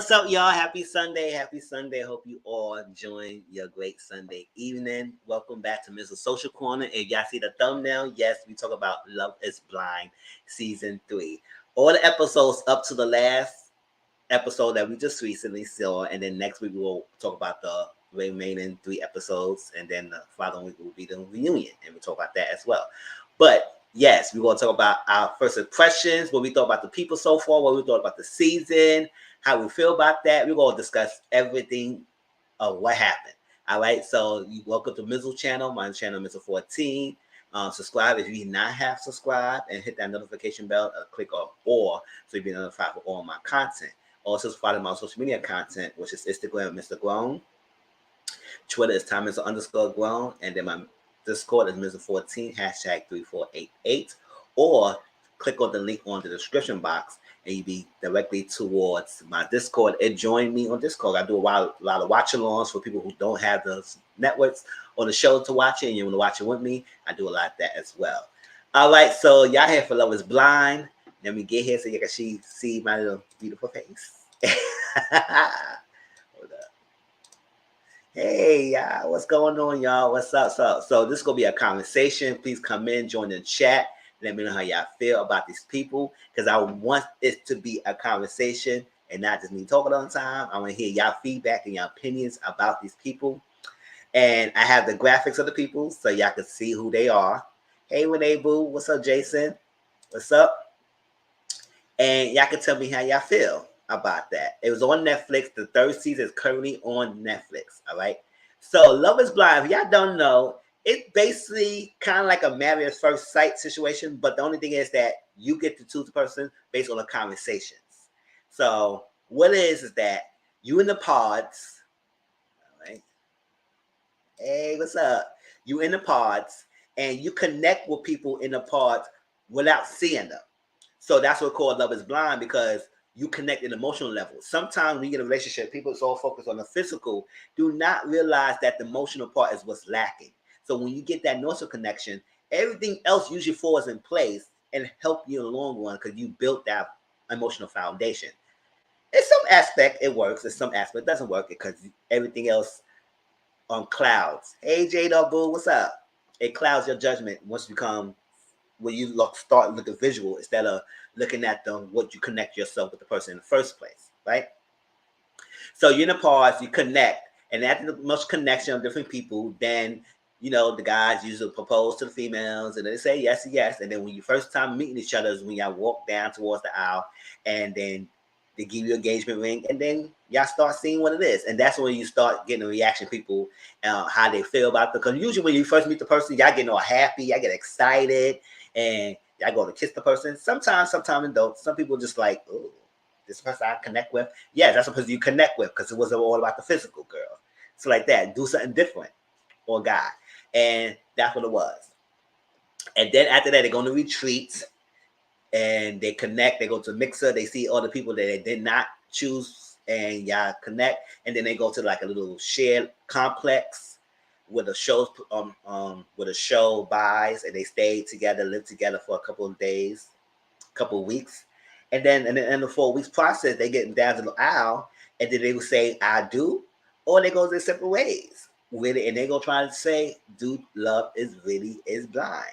what's up, y'all? Happy Sunday. Happy Sunday. Hope you all enjoying your great Sunday evening. Welcome back to Mr. Social Corner. If y'all see the thumbnail, yes, we talk about Love is Blind Season 3. All the episodes up to the last episode that we just recently saw. And then next week, we will talk about the remaining 3 episodes. And then the following week will be the reunion. And we'll talk about that as well. But yes, we're going to talk about our first impressions, what we thought about the people so far, what we thought about the season, how we feel about that. We're going to discuss everything of what happened. All right. So you welcome to Mizzle channel. My channel, Mizzle 14. Subscribe if you not have subscribed and hit that notification bell or click on all so you'll be notified for all my content. Also follow my social media content, which is Instagram, Mr. Grown. Twitter is Thomas_Grown. And then my Discord is Mizzle 14, #3488. Or click on the link on the description box and you'll be directly towards my Discord and join me on Discord. I do a lot of watch-alongs for people who don't have those networks or the show to watch it and you want to watch it with me. I do a lot of that as well. All right, so y'all here for Love is Blind. Let me get here so you can see my little beautiful face. Hold up. Hey, y'all, what's going on, y'all? What's up? So this is going to be a conversation. Please come in, join the chat. Let me know how y'all feel about these people because I want it to be a conversation and not just me talking all the time. I want to hear y'all feedback and y'all opinions about these people. And I have the graphics of the people so y'all can see who they are. Hey, Renee Boo. What's up, Jason? What's up? And y'all can tell me how y'all feel about that. It was on Netflix. The 3rd season is currently on Netflix. All right. So Love is Blind. If y'all don't know, it's basically kind of like a married at first sight situation, but the only thing is that you get to choose the person based on the conversations. So what it is that you in the pods, all right? Hey, what's up? You in the pods, and you connect with people in the pods without seeing them. So that's what called Love is Blind because you connect in emotional level. Sometimes when you get in a relationship, people are so focused on the physical, do not realize that the emotional part is what's lacking. So when you get that emotional connection, everything else usually falls in place and help you in the long run because you built that emotional foundation. In some aspect, it works. In some aspect, it doesn't work because everything else on clouds. Hey, J-Double, what's up? It clouds your judgment once you come when you start looking visual instead of looking at what you connect yourself with the person in the first place, right? So you're in a pause, you connect, and after the much connection of different people, then the guys usually propose to the females, and they say yes, yes. And then when you first time meeting each other is when y'all walk down towards the aisle, and then they give you an engagement ring, and then y'all start seeing what it is, and that's when you start getting a reaction, people, how they feel about it. Because usually when you first meet the person, y'all getting all happy, y'all get excited, and y'all go to kiss the person. Sometimes don't. Some people just like, oh, this person I connect with. Yeah, that's the person you connect with because it wasn't all about the physical, girl. So like that, do something different or guy. And that's what it was. And then after that, they go to retreats and they connect. They go to Mixer. They see all the people that they did not choose and y'all connect. And then they go to like a little shared complex where the shows where the show buys and they stay together, live together for a couple of days, couple of weeks. And then in the 4 weeks process, they get down to the aisle and then they will say, I do, or they go their separate ways with it. And they go try to say, dude, love is blind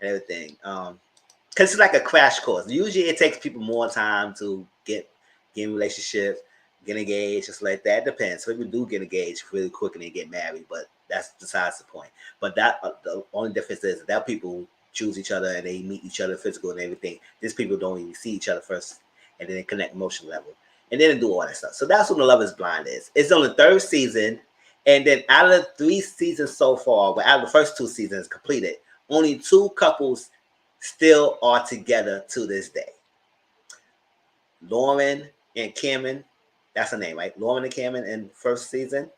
and everything. Because it's like a crash course. Usually it takes people more time to get in relationships, get engaged, just like that. It depends. Some people do get engaged really quick and they get married, but that's besides the point. But that the only difference is that people choose each other and they meet each other physical and everything. These people don't even see each other first and then they connect emotional level. And then they do all that stuff. So that's what the Love is Blind is. It's on the 3rd season. And then out of the 3 seasons so far, but out of the first 2 seasons completed, only 2 couples still are together to this day. Lauren and Cameron, that's her name, right? Lauren and Cameron in first season.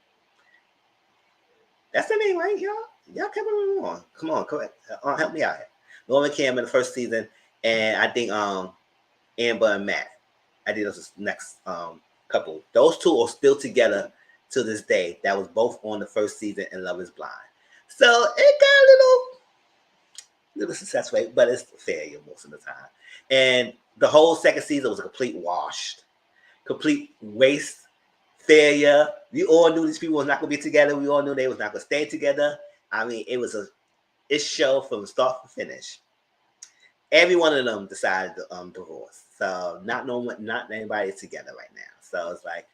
That's the name, right, y'all? Y'all coming along. Come on, correct. Help me out here. Lauren and Cameron in the first season, and I think Amber and Matt. I think those the next couple. Those 2 are still together to this day. That was both on the first season in Love is Blind. So it got a little success rate, but it's failure most of the time. And the whole second season was a complete wash. complete waste, failure. We all knew these people was not gonna be together. We all knew they was not gonna stay together. I mean, it show from start to finish. Every one of them decided to divorce. So not anybody is together right now. So it's like,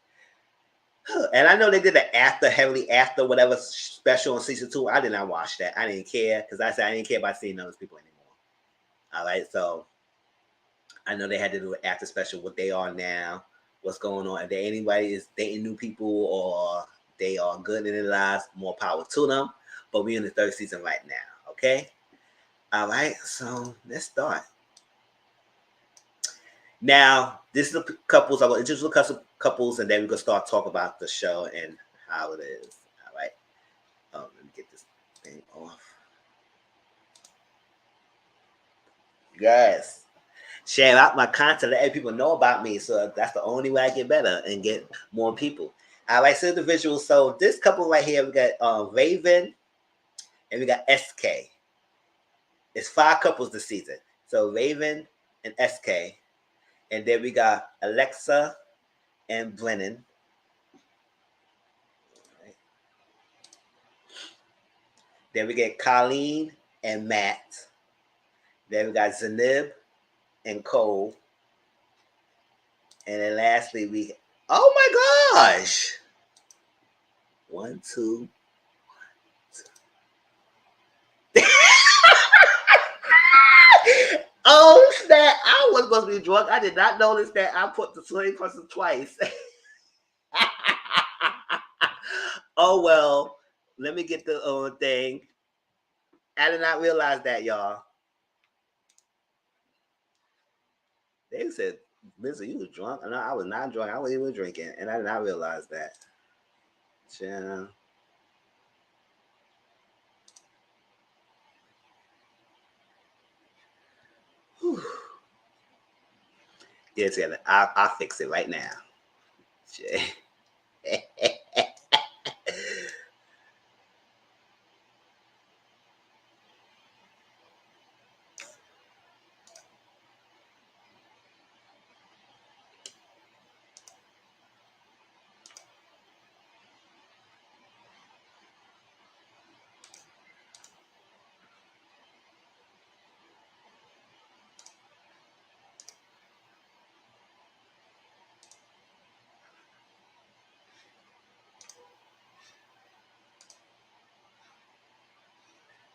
and I know they did an heavily after whatever special on season 2. I did not watch that. I didn't care because I said I didn't care about seeing those people anymore. All right, so I know they had to do an after special. What they are now, what's going on? If there anybody is dating new people or they are good in their lives, more power to them. But we're in the 3rd season right now. Okay. All right, so let's start. Now, this is the couples. I will introduce the couples, and then we're gonna start talking about the show and how it is. All right. Let me get this thing off. Yes. Share out my content, let people know about me. So that's the only way I get better and get more people. All right, so the visuals. So this couple right here, we got Raven and we got SK. It's 5 couples this season. So Raven and SK. And then we got Alexa and Brennan. Right. Then we get Colleen and Matt. Then we got Zanib and Cole. And then lastly, oh my gosh. 1, 2. Oh snap! I was supposed to be drunk. I did not notice that I put the same person twice. Oh well, let me get the thing. I did not realize that, y'all. They said, "Listen, you was drunk." No, I was not drunk. I wasn't even drinking, and I did not realize that. Yeah. Whew. Get it together. I'll fix it right now.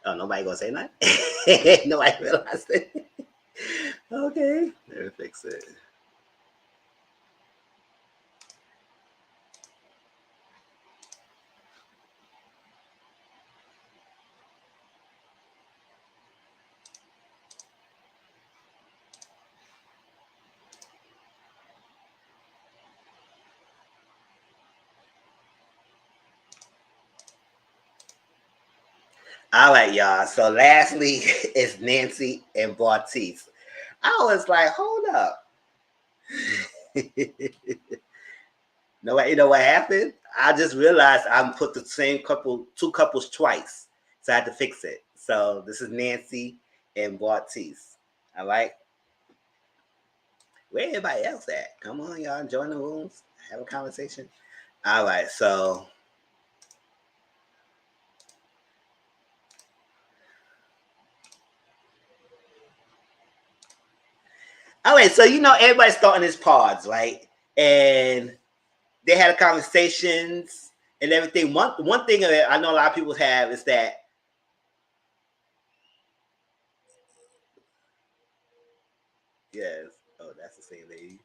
Oh, nobody gonna say nothing? Nobody realized it. Okay, let me fix it. All right, y'all. So lastly is Nancy and Bartiz. I was like, hold up. You know what happened? I just realized I put the same two couples twice. So I had to fix it. So this is Nancy and Bartiz. All right. Where everybody else at? Come on, y'all. Join the rooms. Have a conversation. All right. So all right, so everybody's starting his pods, right? And they had conversations and everything. One thing that I know a lot of people have is that yes, oh, that's the same lady.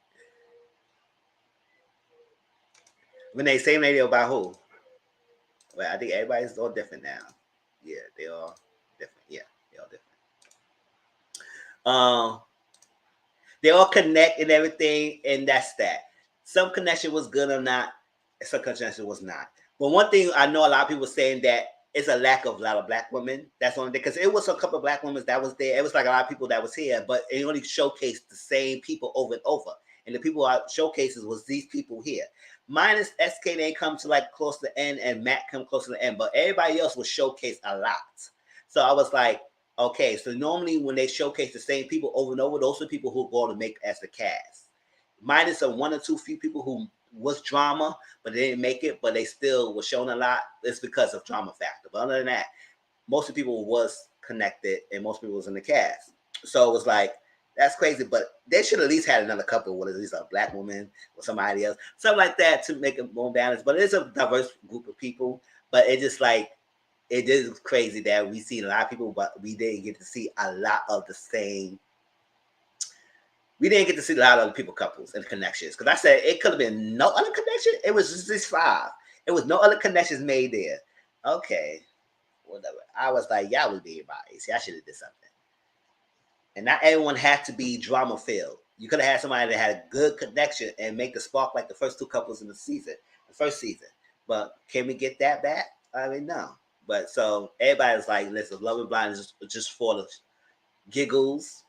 When they same lady about who? Well, I think everybody's all different now. Yeah, they all different. Yeah, they all different. Um, they all connect and everything, and that's that. Some connection was good or not, some connection was not. But one thing I know a lot of people saying that it's a lack of a lot of black women. That's one thing because it was a couple of black women that was there. It was like a lot of people that was here, but it only showcased the same people over and over. And the people I showcases was these people here. Minus SK, they come to like close to the end, and Matt come close to the end, but everybody else was showcased a lot. So I was like, okay, so normally when they showcase the same people over and over, those are people who are going to make as the cast. minus of one or two few people who was drama, but they didn't make it, but they still were shown a lot. It's because of drama factor. But other than that, most of the people was connected and most people was in the cast. So it was like, that's crazy. But they should at least had another couple with at least a black woman or somebody else, something like that to make it more balanced. But it's a diverse group of people. But it just like, it is crazy that we see a lot of people, but we didn't get to see a lot of the same. We didn't get to see a lot of other people couples and connections. Because I said it could have been no other connection. It was just these five. It was no other connections made there. Okay. Whatever. I was like, y'all was being biased. Y'all should have did something. And not everyone had to be drama filled. You could have had somebody that had a good connection and make the spark like the first two couples in the first season. But can we get that back? I mean, no. But so everybody's like, listen, Love and Blind is just for the giggles.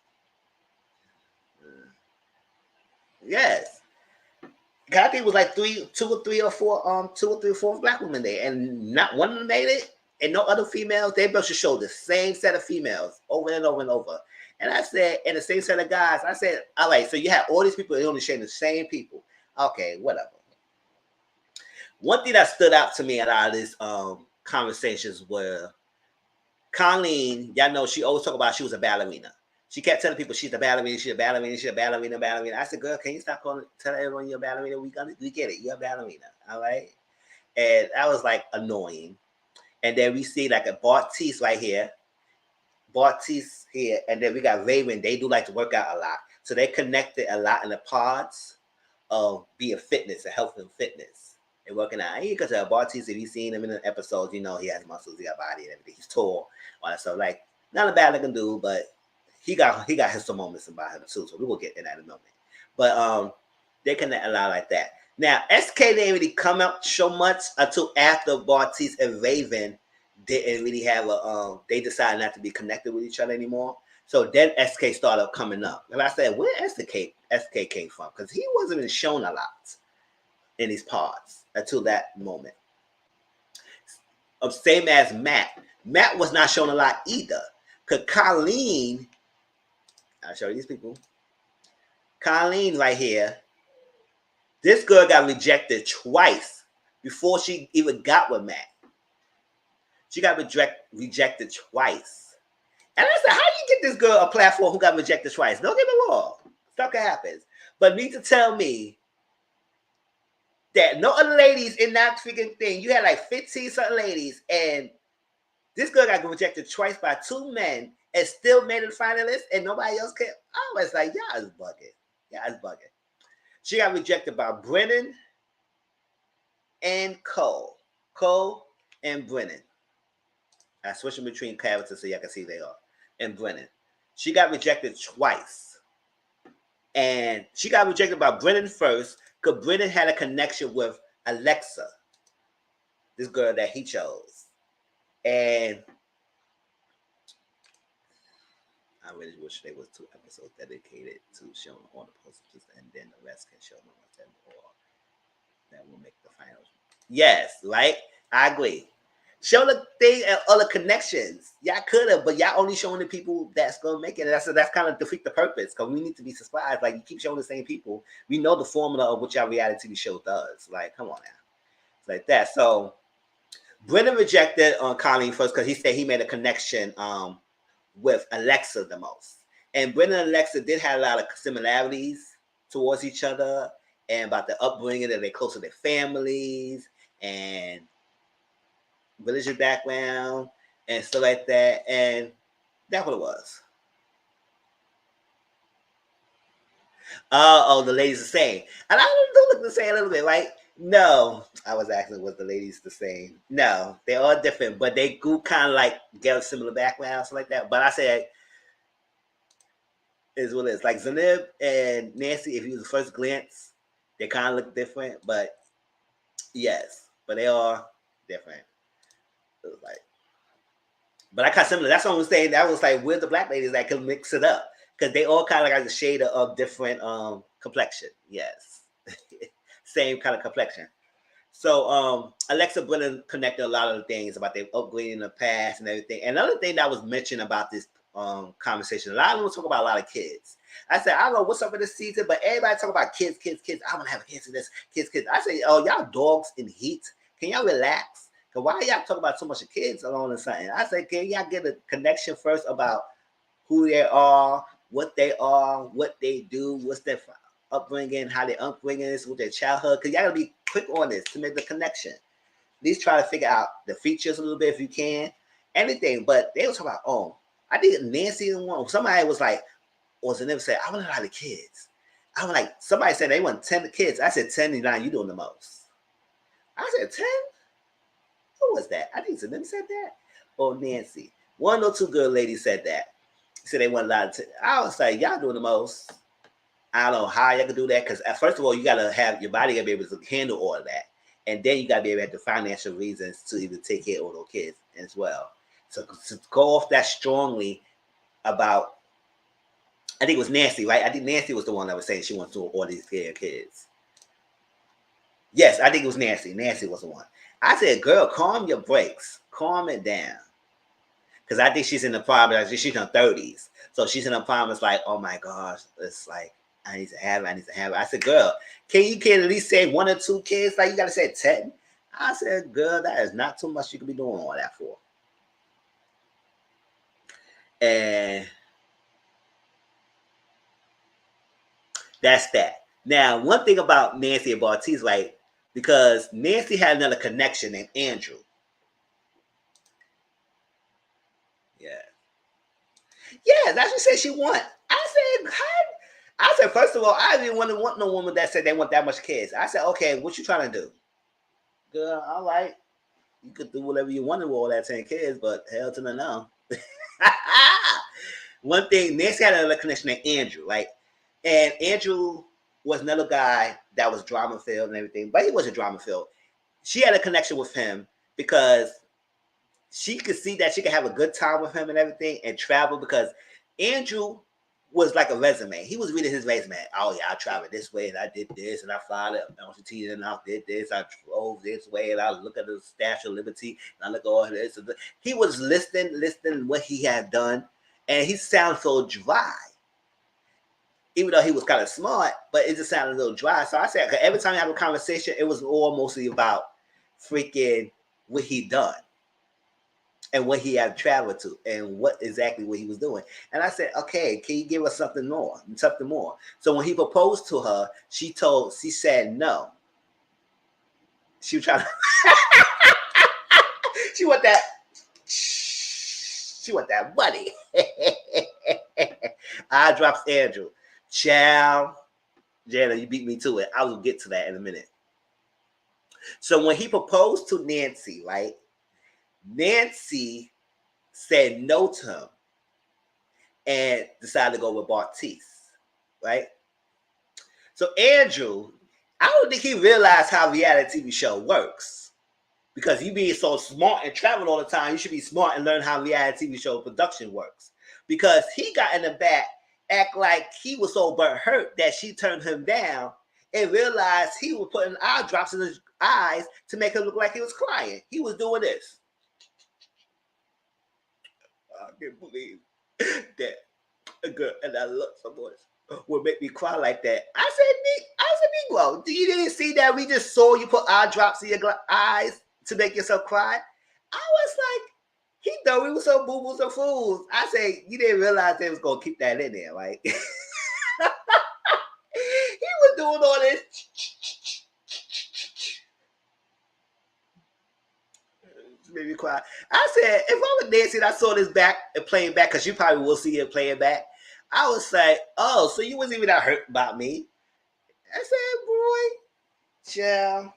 Yes. I think it was like two or three or four black women there, and not one of them made it, and no other females. They both should show the same set of females over and over and over. And I said, and the same set of guys. I said, all right, so you have all these people, they only showing the same people. Okay, whatever. One thing that stood out to me at all these conversations were Colleen. Y'all know she always talk about she was a ballerina. She kept telling people she's a ballerina, she's a ballerina, she's a ballerina, ballerina. I said, girl, can you stop telling everyone you're a ballerina? We get it. You're a ballerina. All right. And that was like annoying. And then we see like a Bartiz right here. Bartiz here. And then we got Raven. They do like to work out a lot. So they connected a lot in the pods of being fitness and health and fitness and working out. And you can tell Bartiz, if you've seen him in the episodes, you know he has muscles, he got body and everything. He's tall. All that stuff. Like, not a bad looking dude, but he got his some moments about him too, so we will get in that in a moment. But they connect a lot like that. Now SK didn't really come out so much until after Bartiz and Raven didn't really have a they decided not to be connected with each other anymore. So then SK started coming up. And I said, where SK came from? Because he wasn't even shown a lot in these parts until that moment. Same as Matt. Matt was not shown a lot either. Because Colleen, I'll show you these people. Colleen right here. This girl got rejected twice before she even got with Matt. She got rejected twice. And I said, how do you get this girl a platform who got rejected twice? Don't get me wrong. Stuff can happen. But need to tell me that no other ladies in that freaking thing. You had like 15 something ladies, and this girl got rejected twice by two men and still made it finalist, and nobody else can. I was like, y'all is bugging. Y'all is bugging. She got rejected by Brennan and Cole. Cole and Brennan. I switched them between characters so y'all can see who they are. And Brennan. She got rejected twice. And she got rejected by Brennan first because Brennan had a connection with Alexa, this girl that he chose. And I really wish there was 2 episodes dedicated to showing all the posters, and then the rest can show them or that will make the finals. Yes, right? I agree. Show the thing and other connections. Y'all could have, but y'all only showing the people that's gonna make it. And that's kind of defeat the purpose, because we need to be surprised. Like, you keep showing the same people. We know the formula of what y'all reality TV show does. Like, come on now. It's like that. So Brennan rejected Colleen first because he said he made a connection with Alexa the most. And Brennan and Alexa did have a lot of similarities towards each other, and about the upbringing, that they're close to their families and religious background and stuff like that. And that's what it was. Oh, the ladies the same. And I do look the same a little bit, right? No, I was asking, was the ladies the same? No, they're all different, but they do kind of like get a similar background, stuff like that. But I said, is what it is. Like Zanib and Nancy, if you was the first glance, they kind of look different, but yes, but they are different. It was like, but I kind of similar. That's what I was saying. That was like, where's the black ladies that can mix it up? Because they all kind of like a shade of different complexion. Yes. Same kind of complexion. So Alexa Brennan connected a lot of the things about their upbringing in the past and everything. And another thing that was mentioned about this conversation. A lot of them talk about a lot of kids. I said, I don't know what's up with this season, but everybody talk about kids. I want to have kids in this, kids. I say, oh, y'all dogs in heat. Can y'all relax? Cause why y'all talk about so much of kids alone and something? I say, can y'all get a connection first about who they are, what they do, what's their upbringing, how they upbringing is with their childhood? Cause y'all gotta be quick on this to make the connection. At least try to figure out the features a little bit if you can, anything. But they was talking about, oh, I think Nancy and one. Somebody was like, was never said, I want a lot of kids. I was like, somebody said they want 10 kids. I said 10 and 9, you doing the most. I said 10? Who was that? I think them said that. Or Nancy. One or two good ladies said that. Said they want a lot of I was like, y'all doing the most. I don't know how y'all can do that. Because first of all, you gotta have your body gotta be able to handle all of that. And then you gotta be able to have the financial reasons to even take care of those kids as well. So to go off that strongly about, I think it was Nancy, right? I think Nancy was the one that was saying she wants to all these kids. Yes, I think it was Nancy. Nancy was the one. I said, girl, calm your brakes. Calm it down. Because I think she's in the prime, she's in her 30s. So she's in the prime, it's like, oh my gosh, it's like, I need to have it. I said, girl, can you at least say 1 or 2 kids? Like, you got to say 10. I said, girl, that is not too much you can be doing all that for. And that's that. Now, one thing about Nancy and Bartiz, like, because Nancy had another connection named Andrew. Yeah. Yeah, that's what she said she want. I said, first of all, I didn't want no woman that said they want that much kids. I said, okay, what you trying to do? Girl, all right. You could do whatever you want with all that 10 kids, but hell to the no. One thing, Nancy had another connection named Andrew, like, and Andrew was another guy that was drama filled and everything, but he wasn't drama filled. She had a connection with him because she could see that she could have a good time with him and everything and travel, because Andrew was like a resume. He was reading his resume. Oh yeah, I traveled this way and I did this and I flied up LCT and I did this. I drove this way and I look at the Statue of Liberty and I look at all this. He was listing what he had done, and he sounded so dry. Even though he was kind of smart, but it just sounded a little dry. So I said, every time I have a conversation, it was all mostly about freaking what he done and what he had traveled to and what he was doing. And I said, okay, can you give us something more? So when he proposed to her, she said no. She was trying to, she want that money. I drops Andrew. Child, Jana, you beat me to it. I will get to that in a minute. So when he proposed to Nancy, right? Nancy said no to him and decided to go with Bartiz, right? So Andrew, I don't think he realized how reality TV show works, because you being so smart and traveling all the time, you should be smart and learn how reality TV show production works. Because he got in the back, act like he was so burnt hurt that she turned him down, and realized he was putting eye drops in his eyes to make him look like he was crying. He was doing this. I can't believe that a girl and I love someone would make me cry like that. I said, Negro, you didn't see that we just saw you put eye drops in your eyes to make yourself cry? I was like, he thought we were so boo-boos and fools. I said, you didn't realize they was going to keep that in there, right? He was doing all this. Made me cry. I said, if I was Nancy and I saw this back and playing back, because you probably will see it playing back, I was like, oh, so you wasn't even that hurt about me. I said, boy, child.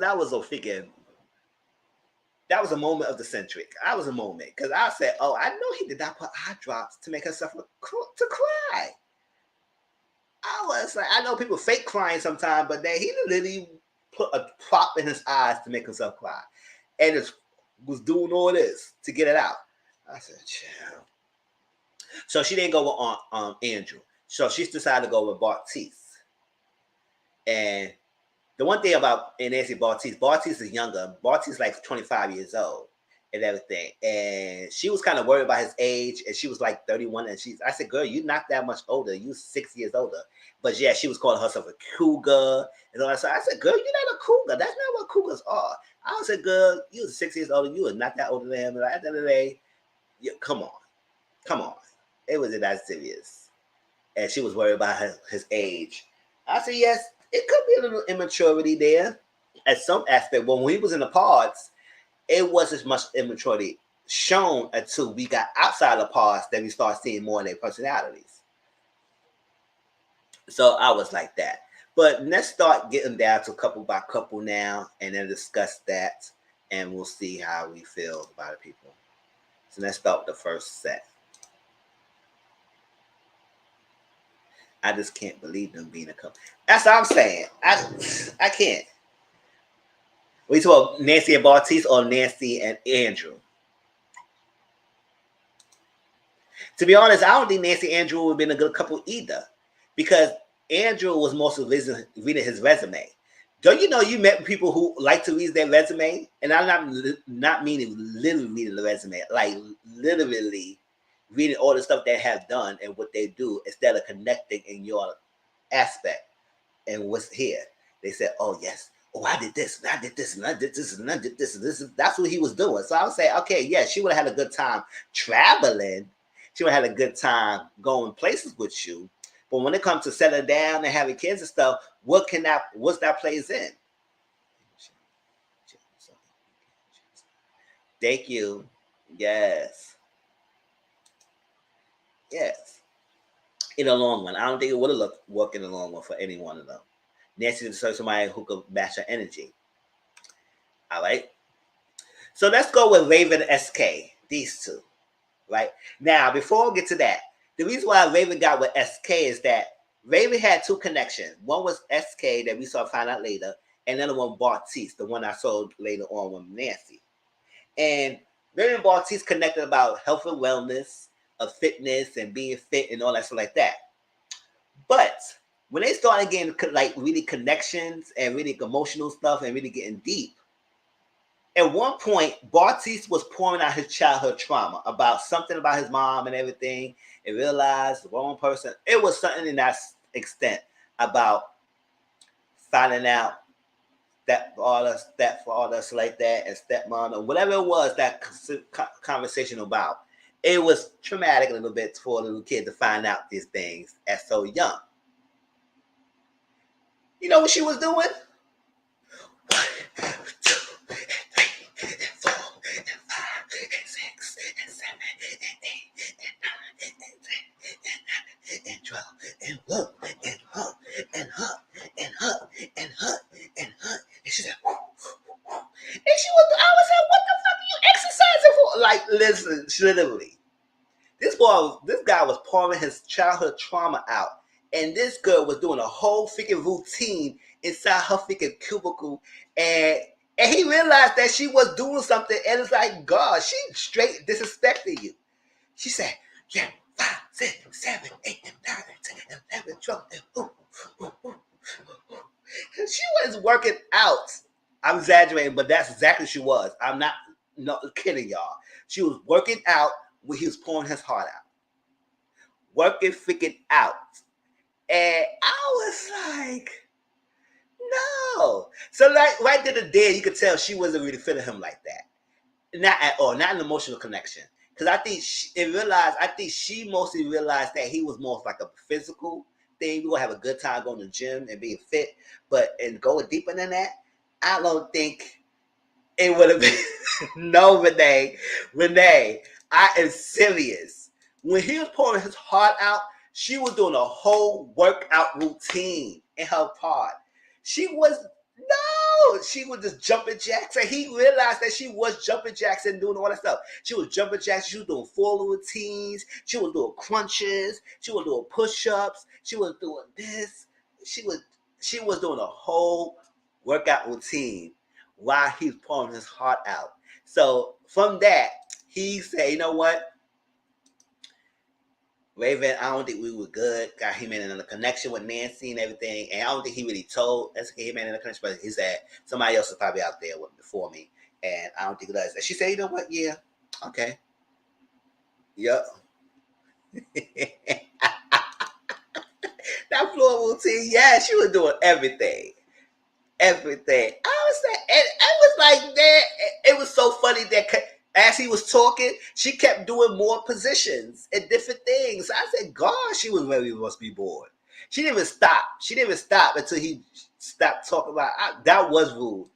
That was a freaking, that was a moment of the century. I was a moment, because I said, oh, I know he did not put eye drops to make herself to cry. I was like, I know people fake crying sometimes, but then he literally put a prop in his eyes to make himself cry, and just was doing all this to get it out. I said, chill. So she didn't go with Andrew. So she decided to go with Bartiz. And The one thing about Nancy Bartiz is younger. Bartiz is like 25 years old and everything. And she was kind of worried about his age. And she was like 31. And I said, girl, you're not that much older. You're 6 years older. But yeah, she was calling herself a cougar and all that stuff. I said, girl, you're not a cougar. That's not what cougars are. I said, girl, you was 6 years older. You was not that older than him. And at the end of the day, come on. Come on. It wasn't that serious. And she was worried about his age. I said, yes, it could be a little immaturity there at some aspect. But when he was in the pods, it wasn't as much immaturity shown until we got outside the pods that we start seeing more of their personalities. So I was like that. But let's start getting down to couple by couple now and then discuss that. And we'll see how we feel about it, people. So let's start with the first set. I just can't believe them being a couple. That's what I'm saying. I can't. We talk about Nancy and Bartiz or Nancy and Andrew. To be honest, I don't think Nancy and Andrew would have been a good couple either, because Andrew was mostly reading his resume. Don't you know you met people who like to read their resume? And I'm not meaning literally reading the resume, like literally reading all the stuff they have done and what they do instead of connecting in your aspect and what's here. They said, oh, yes. Oh, I did this, and I did this, and I did this, and I did this, and this. That's what he was doing. So I would say, okay, yeah, she would have had a good time traveling. She would have had a good time going places with you. But when it comes to settling down and having kids and stuff, what's that plays in? Thank you. Yes. Yes. In the long run. I don't think it would have worked in the long run for any one of them. Nancy deserves somebody who could match her energy. All right. So let's go with Raven and SK. These two. Right. Now, before we get to that, the reason why Raven got with SK is that Raven had two connections. One was SK that we saw find out later, and the other one Bartiz, the one I saw later on with Nancy. And Raven and Bartiz connected about health and wellness, of fitness and being fit and all that stuff like that. But when they started getting like really connections and really emotional stuff and really getting deep, at one point, Bartiz was pouring out his childhood trauma about something about his mom and everything, and realized the wrong person. It was something in that extent about finding out that father like that and stepmom or whatever it was that conversation about. It was traumatic a little bit for a little kid to find out these things at so young. You know what she was doing? 1, 2, and 3, and 4, and 5, and 6, and 7, and 8, and 9, and 10, and 9, and 12, and look, and hump, and hump, and hump, and hump, and hump. And she said, whoo, whoo, whoo. And she was, I was like, what the fuck are you exercising for? Like, listen, literally. This guy was pouring his childhood trauma out. And this girl was doing a whole freaking routine inside her freaking cubicle. And he realized that she was doing something. And it's like, God, she straight disrespecting you. She said, yeah, 5, 6, 7, 8, and 9, and 10, and 11, 12, and ooh, ooh, ooh, ooh. She was working out. I'm exaggerating, but that's exactly what she was. I'm not kidding y'all. She was working out when he was pouring his heart out. Working freaking out. And I was like, no. So like right there the day, you could tell she wasn't really feeling him like that. Not at all. Not an emotional connection. Because I think she mostly realized that he was more like a physical thing. We're going to have a good time going to the gym and being fit. And going deeper than that, I don't think it would have been. No, Renee, I am serious. When he was pouring his heart out, she was doing a whole workout routine in her pod. She was just jumping jacks. And he realized that she was jumping jacks and doing all that stuff. She was jumping jacks. She was doing full routines. She was doing crunches. She was doing push-ups. She was doing this. She was doing a whole workout routine while he was pouring his heart out. So from that, he said, you know what? Raven, I don't think we were good. Got him in a connection with Nancy and everything. And I don't think he really told SK him in a connection, but he said somebody else is probably out there before me. And I don't think it does. And she said, you know what? Yeah. Okay. Yep. That floor routine, yeah, she was doing everything. Everything. I was saying, and I was like that. It was so funny that as he was talking, she kept doing more positions and different things. I said, "God, she was very must be bored." She didn't even stop. She didn't even stop until he stopped talking about. That was rude,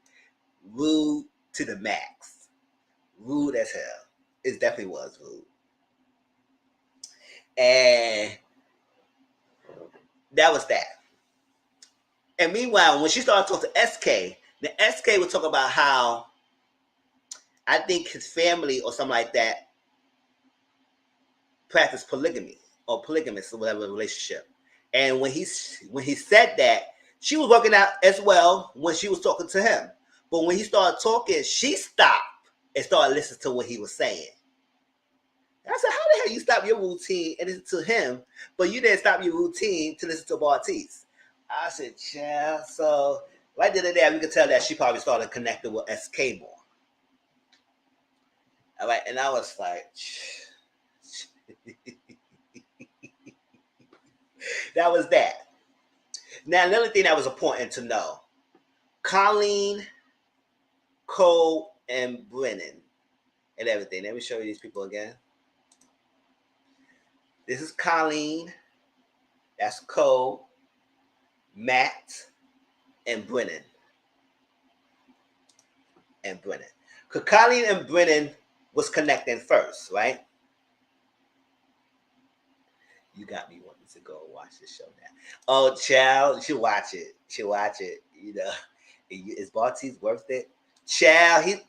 rude to the max, rude as hell. It definitely was rude, and that was that. And meanwhile, when she started talking to SK, the SK would talk about how I think his family or something like that practice polygamy or polygamous or whatever relationship. And when he said that, she was working out as well when she was talking to him. But when he started talking, she stopped and started listening to what he was saying. I said, how the hell you stop your routine and listen to him, but you didn't stop your routine to listen to Bartiz? I said, yeah. So right there and there, we could tell that she probably started connecting with SK more. All right, and I was like, that was that. Now, another thing that was important to know, Colleen, Cole, and Brennan, and everything. Let me show you these people again. This is Colleen, that's Cole, Matt, and Brennan. Because Colleen and Brennan was connecting first, right? You got me wanting to go watch this show now. Oh, child, you should watch it. You know, is Bartiz worth it? Child,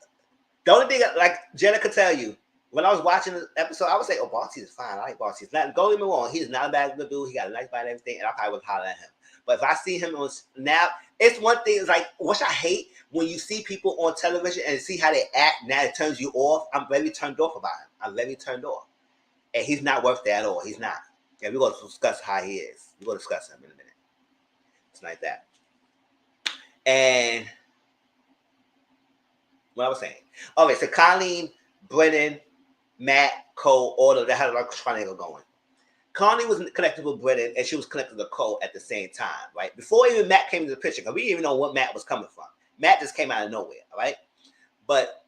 the only thing like Jenna could tell you, when I was watching the episode, I would say, "Oh, Bartiz is fine. I like Bartiz. Don't get me wrong, he's not a bad dude. He got a nice body and everything, and I probably would holler at him. But if I see him now, it's one thing. It's like what I hate when you see people on television and see how they act. Now it turns you off. I'm very turned off about him. I'm very turned off, and he's not worth that at all. He's not. And we're going to discuss how he is. We're going to discuss him in a minute. It's like that. And what I was saying. Okay, so Colleen, Brennan, Matt, Cole, all of that had a triangle going. Colleen was connected with Brennan, and she was connected to Cole at the same time, right? Before even Matt came into the picture, because we didn't even know what Matt was coming from. Matt just came out of nowhere, all right? But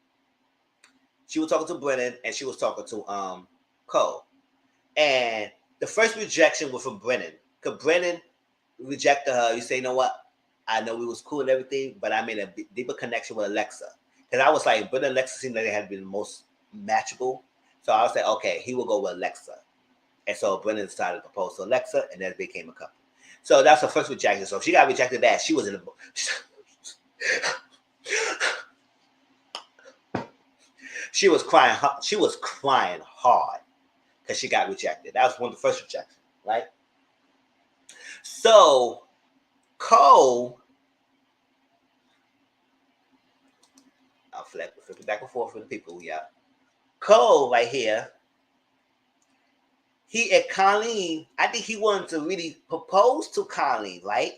she was talking to Brennan, and she was talking to Cole. And the first rejection was from Brennan, because Brennan rejected her. You say, you know what? I know we was cool and everything, but I made a deeper connection with Alexa. Because I was like, Brennan and Alexa seemed like they had been the most matchable. So I was like, okay, he will go with Alexa. And so Brennan decided to propose to Alexa, and then it became a couple. So that's her first rejection. So if she got rejected that, she was in the she was crying hard because she got rejected. That was one of the first rejections, right? So Cole, I'll flip it back and forth for the people. Yeah, Cole right here. He and Colleen, I think he wanted to really propose to Colleen, right?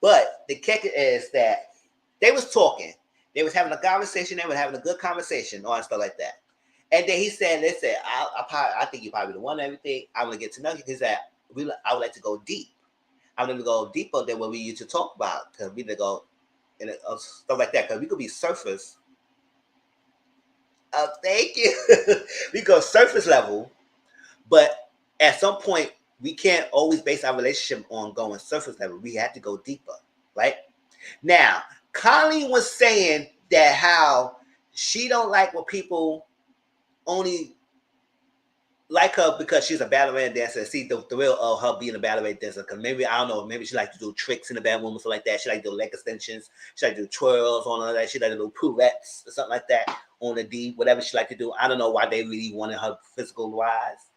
But the kicker is that they was talking. They was having a conversation. They were having a good conversation, all and stuff like that. And then he said, "They said, I think you probably the one and everything. I want to get to know you." He said, "I would like to go deep. I'm going to go deeper than what we used to talk about because we need to go and stuff like that because we could be surface." Thank you. We go surface level, but at some point we can't always base our relationship on going surface level. We have to go deeper, right? Now, Colleen was saying that how she don't like when people only like her because she's a ballerina dancer. See the thrill of her being a ballerina dancer. Because maybe, I don't know, maybe she like to do tricks in the bedroom or something like that. She like to do leg extensions. She like to do twirls on her. That. She like to do pirouettes or something like that on the D. Whatever she like to do. I don't know why they really wanted her physical wise.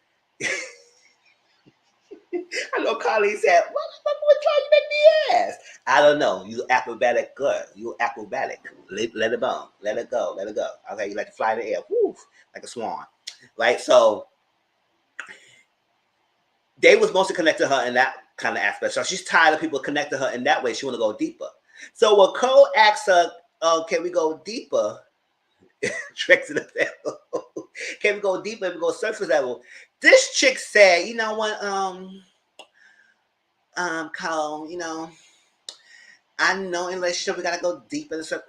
I know Colleen said, "What trying to make me ass?" I don't know. You acrobatic girl. You acrobatic. Let it go. Let it go. Let it go. Okay, you like to fly in the air. Woo, like a swan. Right? So they was mostly connected to her in that kind of aspect. So she's tired of people connecting her in that way. She want to go deeper. So when Cole asks her, "Oh, can we go deeper?" Tricks in the devil. Can we go deeper? Can we go surface level? This chick said, "You know what, Cole, you know, I know in a relationship we gotta go deeper in the surface."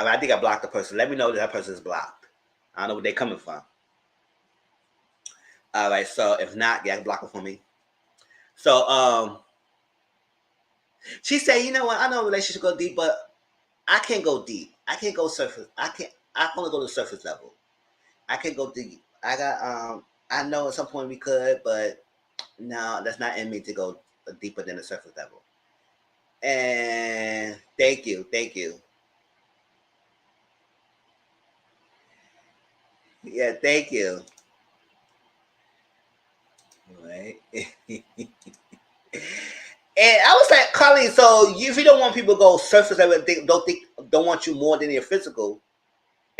I think I blocked the person. Let me know that person is blocked. I don't know where they're coming from. All right, so if not, yeah, block it for me. So she said, "You know what? I know a relationship go deep, but I can't go deep. I can't go surface. I can't. I only go to the surface level. I can't go deep. I got I know at some point we could, but no, that's not in me to go deeper than the surface level." And thank you. Yeah, thank you. Right. And I was like, Colleen, so if you don't want people to go surface level, don't want you more than your physical,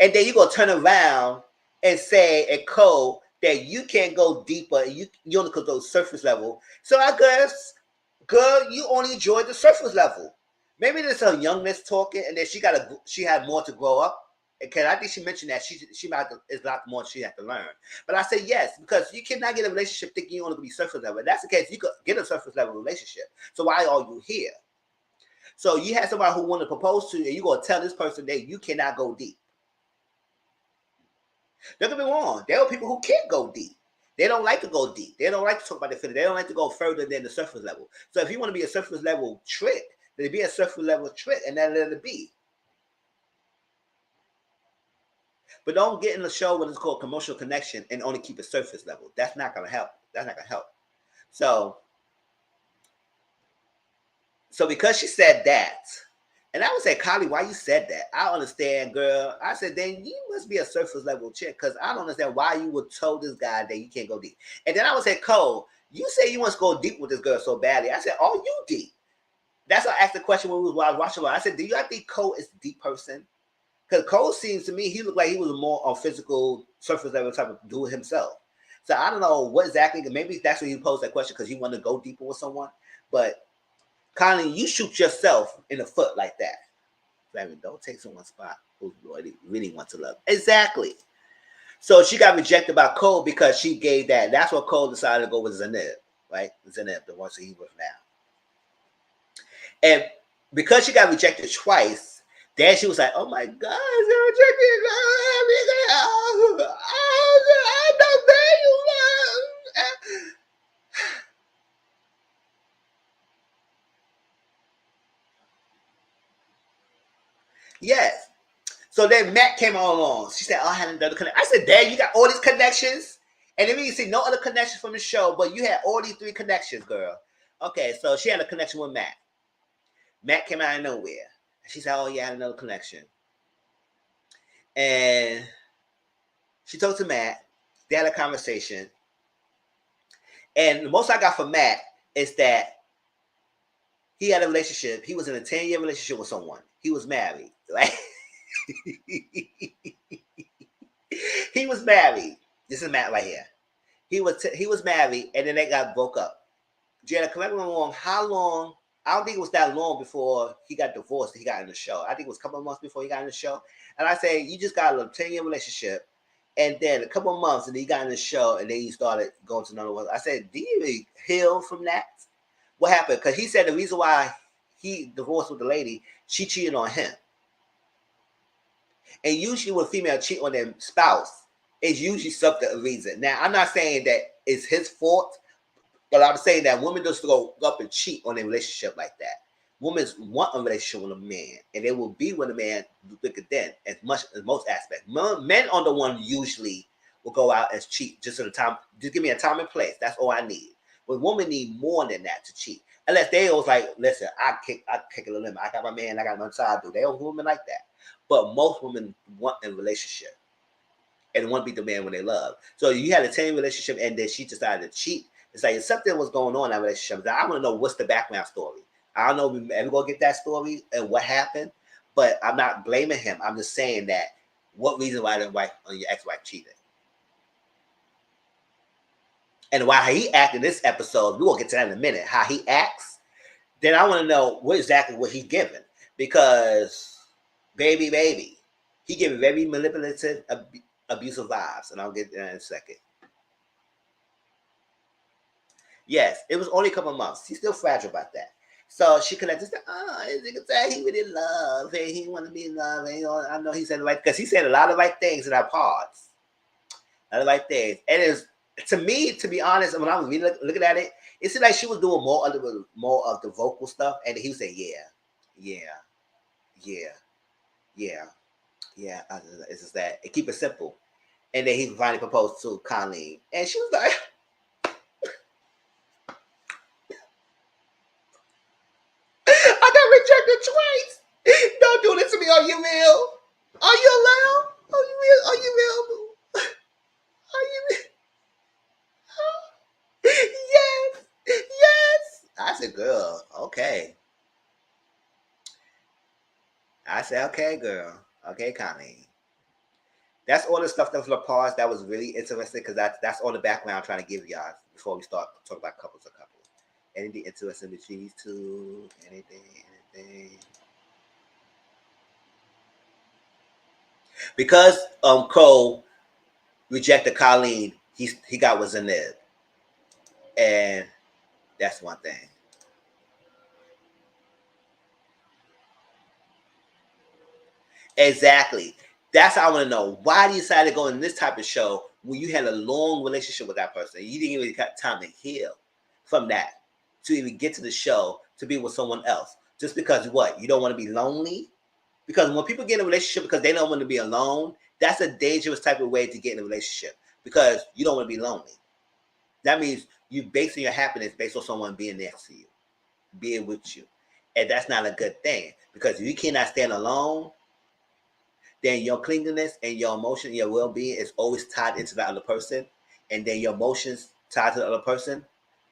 and then you gonna turn around and say and code that you can't go deeper, you only could go surface level. So I guess, girl, you only enjoyed the surface level. Maybe there's a youngness talking, and then she had more to grow up. Because I think she mentioned that she might is a lot more she had to learn. But I say yes, because you cannot get a relationship thinking you only gonna be surface level. If that's the case, you could get a surface level relationship. So why are you here? So you had somebody who wanted to propose to you, and you gonna tell this person that you cannot go deep. Don't get me wrong. There are people who can't go deep. They don't like to go deep. They don't like to talk about their feelings. They don't like to go further than the surface level. So if you want to be a surface level trick, then be a surface level trick and then let it be. But don't get in the show when it's called commercial connection and only keep it surface level. That's not gonna help. That's not gonna help. So because she said that, and I would say, Kylie, why you said that? I understand, girl. I said, then you must be a surface level chick, because I don't understand why you would tell this guy that you can't go deep. And then I would say, Cole, you say you want to go deep with this girl so badly. I said, are you deep? That's why I asked the question when I was watching her. I said, do you think Cole is a deep person? Because Cole seems to me, he looked like he was a more on physical surface level type of dude himself. So I don't know what exactly, maybe that's why he posed that question because he wanted to go deeper with someone. But Colin, you shoot yourself in the foot like that. I mean, don't take someone's spot who really wants to love. Exactly. So she got rejected by Cole because she gave that. That's what Cole decided to go with Zanib, right? Zanib, the one that he was now. And because she got rejected twice, then she was like, "Oh my God, they're rejected! I don't value love." Yes. So then Matt came along. She said, "Oh, I had another connection." I said, "Dad, you got all these connections, and then you see no other connections from the show, but you had all these three connections, girl." Okay, so she had a connection with Matt. Matt came out of nowhere. She said, "Oh, yeah, I had another connection," and she talked to Matt. They had a conversation, and the most I got from Matt is that he had a relationship. He was in a 10-year relationship with someone. He was married, right? He was married. This is Matt right here. He was married, and then they got broke up. Jana, correct me if I'm wrong. How long? I don't think it was that long before he got divorced. He got in the show. I think it was a couple of months before he got in the show. And I say, you just got a 10-year relationship, and then a couple of months, and then he got in the show, and then he started going to another one. I said, do you really heal from that? What happened? Because he said the reason why he divorced with the lady, she cheated on him. And usually when female cheat on their spouse, it's usually something a reason. Now, I'm not saying that it's his fault, but I'm saying that women just go up and cheat on a relationship like that. Women want a relationship with a man, and they will be with a man thick and thin as much as most aspects. Men are the one usually will go out and cheat just at a time. Just give me a time and place. That's all I need. But women need more than that to cheat. Unless they was like, listen, I kick it a limit. I got my man, I got nothing to do. They don't women like that. But most women want a relationship and want to be the man when they love. So you had a 10 relationship and then she decided to cheat. It's like if something was going on in that relationship, I want to know what's the background story. I don't know if we ever gonna get that story and what happened, but I'm not blaming him. I'm just saying that what reason why your ex-wife cheated. And why he acted in this episode, we will get to that in a minute, how he acts, then I want to know what exactly what he's given. Because baby, he giving very manipulative, abusive vibes. And I'll get there in a second. Yes, it was only a couple of months. He's still fragile about that. So she could have just said, oh, as you can say, he really love and he want to be in love. And, I know he said the right, because he said a lot of right things in our pods. A lot of right things. And it's, to me, to be honest, when I was really looking at it, it seemed like she was doing more of the vocal stuff. And he was saying, yeah. It's just that. And keep it simple. And then he finally proposed to Colleen. And she was like, I got rejected twice. Don't do this to me. Are you real? Are you allowed? Are you real? Are you real? Are you real? Yes. I said, girl, okay. I said, okay, girl. Okay, Connie. That's all the stuff that was the pause that was really interesting because that's all the background I'm trying to give y'all before we start talking about couples. Anything interesting between these two? Anything? Because Cole rejected Colleen, he got what's in there. And that's one thing. Exactly. That's how I want to know. Why do you decide to go in this type of show when you had a long relationship with that person? You didn't even have time to heal from that to even get to the show to be with someone else. Just because what? You don't want to be lonely? Because when people get in a relationship because they don't want to be alone, that's a dangerous type of way to get in a relationship because you don't want to be lonely. That means you basing your happiness based on someone being next to you, being with you. And that's not a good thing because if you cannot stand alone, then your cleanliness and your emotion, your well-being is always tied into the other person. And then your emotions tied to the other person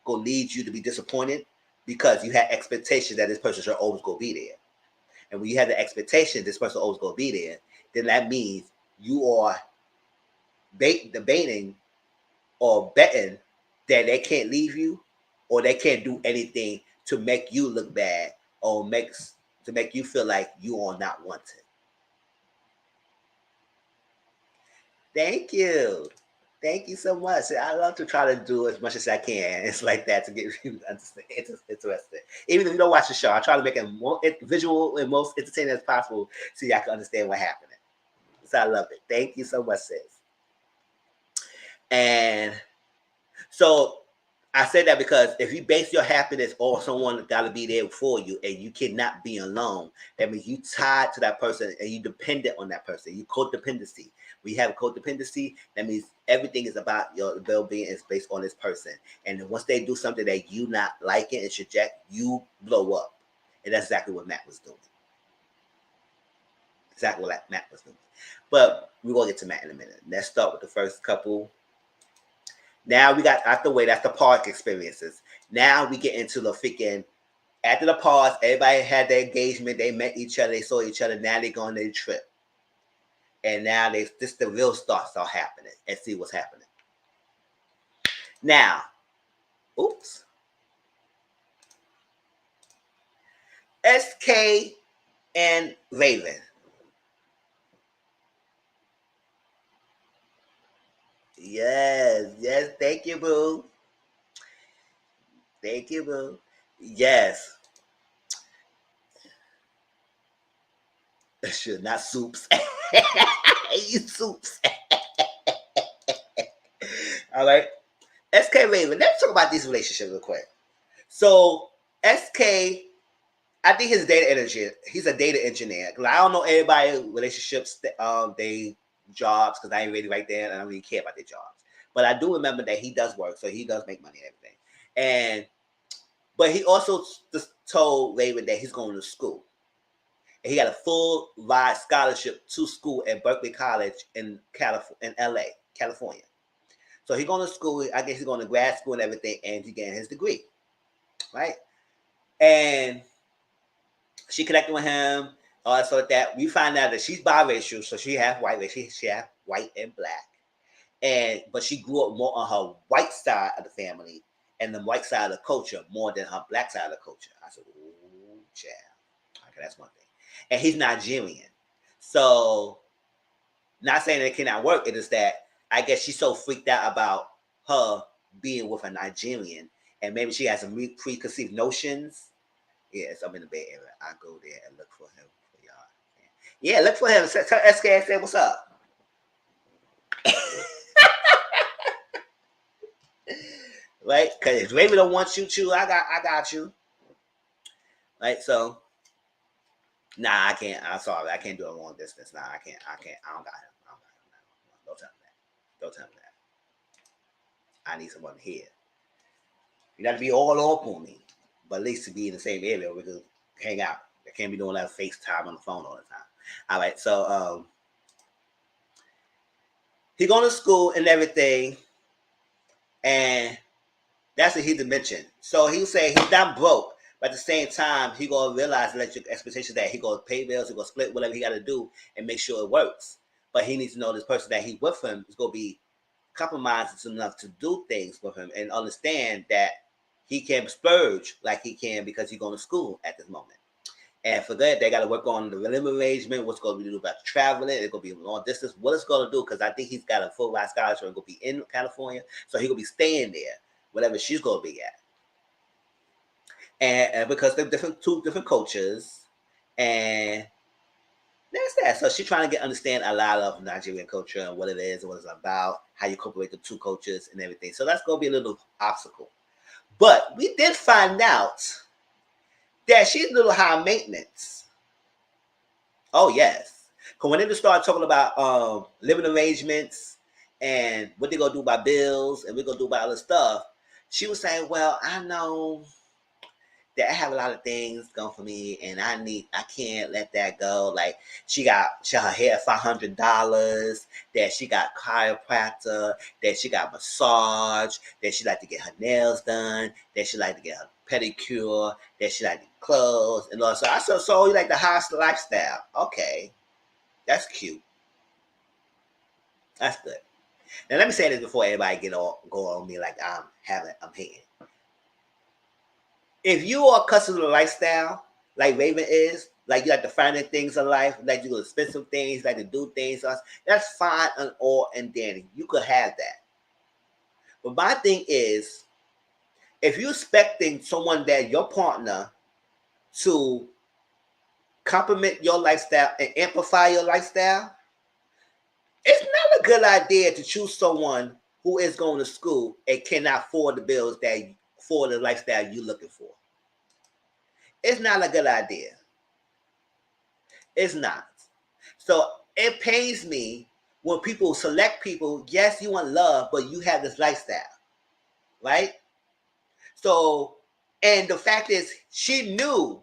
go lead you to be disappointed because you had expectations that this person should always go be there. And when you have the expectation this person always go be there, then that means you are debating or betting that they can't leave you or they can't do anything to make you look bad or to make you feel like you are not wanted. Thank you. Thank you so much. I love to try to do as much as I can. It's like that to get people interested. Even if you don't watch the show, I try to make it more visual and most entertaining as possible so y'all can understand what happened. So I love it. Thank you so much, sis. And so I say that because if you base your happiness on someone got to be there for you and you cannot be alone, that means you tied to that person and you dependent on that person. You codependency. We have codependency. That means everything is about your well-being is based on this person. And once they do something that you not liking and reject, you blow up. And that's exactly what Matt was doing. Exactly what Matt was doing. But we're going to get to Matt in a minute. Let's start with the first couple. Now we got out the way. That's the park experiences. Now we get into the freaking after the pause. Everybody had their engagement. They met each other. They saw each other. Now they go on their trip, and now this the real stuff start happening. And see what's happening. Now, oops. SK and Raven. Yes. Thank you, boo. Thank you, boo. Yes. Should not soups. You soups. All right. SK Raven. Let's talk about this relationship real quick. So SK, I think he's He's a data engineer. I don't know everybody relationships, they jobs because I ain't really right there and I don't really care about their jobs. But I do remember that he does work, so he does make money and everything. But he also just told Raven that he's going to school. And he got a full ride scholarship to school at Berkeley College in LA, California. So he's going to school. I guess he's going to grad school and everything, and he's getting his degree, right? And she connected with him, all that sort of that. We find out that she's biracial, so she half white. She half white and black, but she grew up more on her white side of the family and the white side of the culture more than her black side of the culture. I said, "Ooh, child." Okay, that's one thing. And he's Nigerian, so not saying it cannot work. It is that I guess she's so freaked out about her being with a Nigerian, and maybe she has some preconceived notions. Yes, I'm in the Bay Area. I go there and look for him for y'all. Yeah, look for him. Tell SK say what's up. Right? Because if Raven don't want you, I got you. Right? So, nah, I can't. I'm sorry, I can't do a long distance. Nah, I can't. I don't got him. Don't tell him that. Don't tell him that. I need someone here. You got to be all up on me, but at least to be in the same area, we can hang out. I can't be doing that FaceTime on the phone all the time. All right, so he going to school and everything, and that's what he did mention. So he say he's not broke, but at the same time, he gonna realize electric expectations that he gonna pay bills, he gonna split whatever he got to do and make sure it works. But he needs to know this person that he with him is gonna be compromised enough to do things with him and understand that he can splurge like he can because he's going to school at this moment. And for that, they got to work on the living arrangement, what's going to be do about traveling. It's going to be long distance. What it's going to do, because I think he's got a full ride scholarship and going to be in California. So he's going to be staying there, whatever she's going to be at. And because they're two different cultures. And that's that. So she's trying to understand a lot of Nigerian culture and what it is and what it's about, how you incorporate the two cultures and everything. So that's going to be a little obstacle. But we did find out that she's a little high maintenance. Oh, yes. Because when they start talking about living arrangements and what they're going to do about bills and we're going to do about other stuff, she was saying, well, I know that I have a lot of things going for me and I can't let that go. Like she her hair $500, that she got chiropractor, that she got massage, that she like to get her nails done, that she like to get her pedicure, that she like to clothes and all. So I said, so you like the house lifestyle. Okay. That's cute. That's good. Now let me say this before everybody go on me like I'm hating. If you are accustomed to the lifestyle, like Raven is, like you like to find things in life, like you do expensive things, like to do things, that's fine and all and dandy. You could have that. But my thing is, if you're expecting someone that your partner to complement your lifestyle and amplify your lifestyle, it's not a good idea to choose someone who is going to school and cannot afford the bills for the lifestyle you're looking for. It's not a good idea. It's not. So it pains me when people select people. Yes, you want love, but you have this lifestyle, right? So, and the fact is, she knew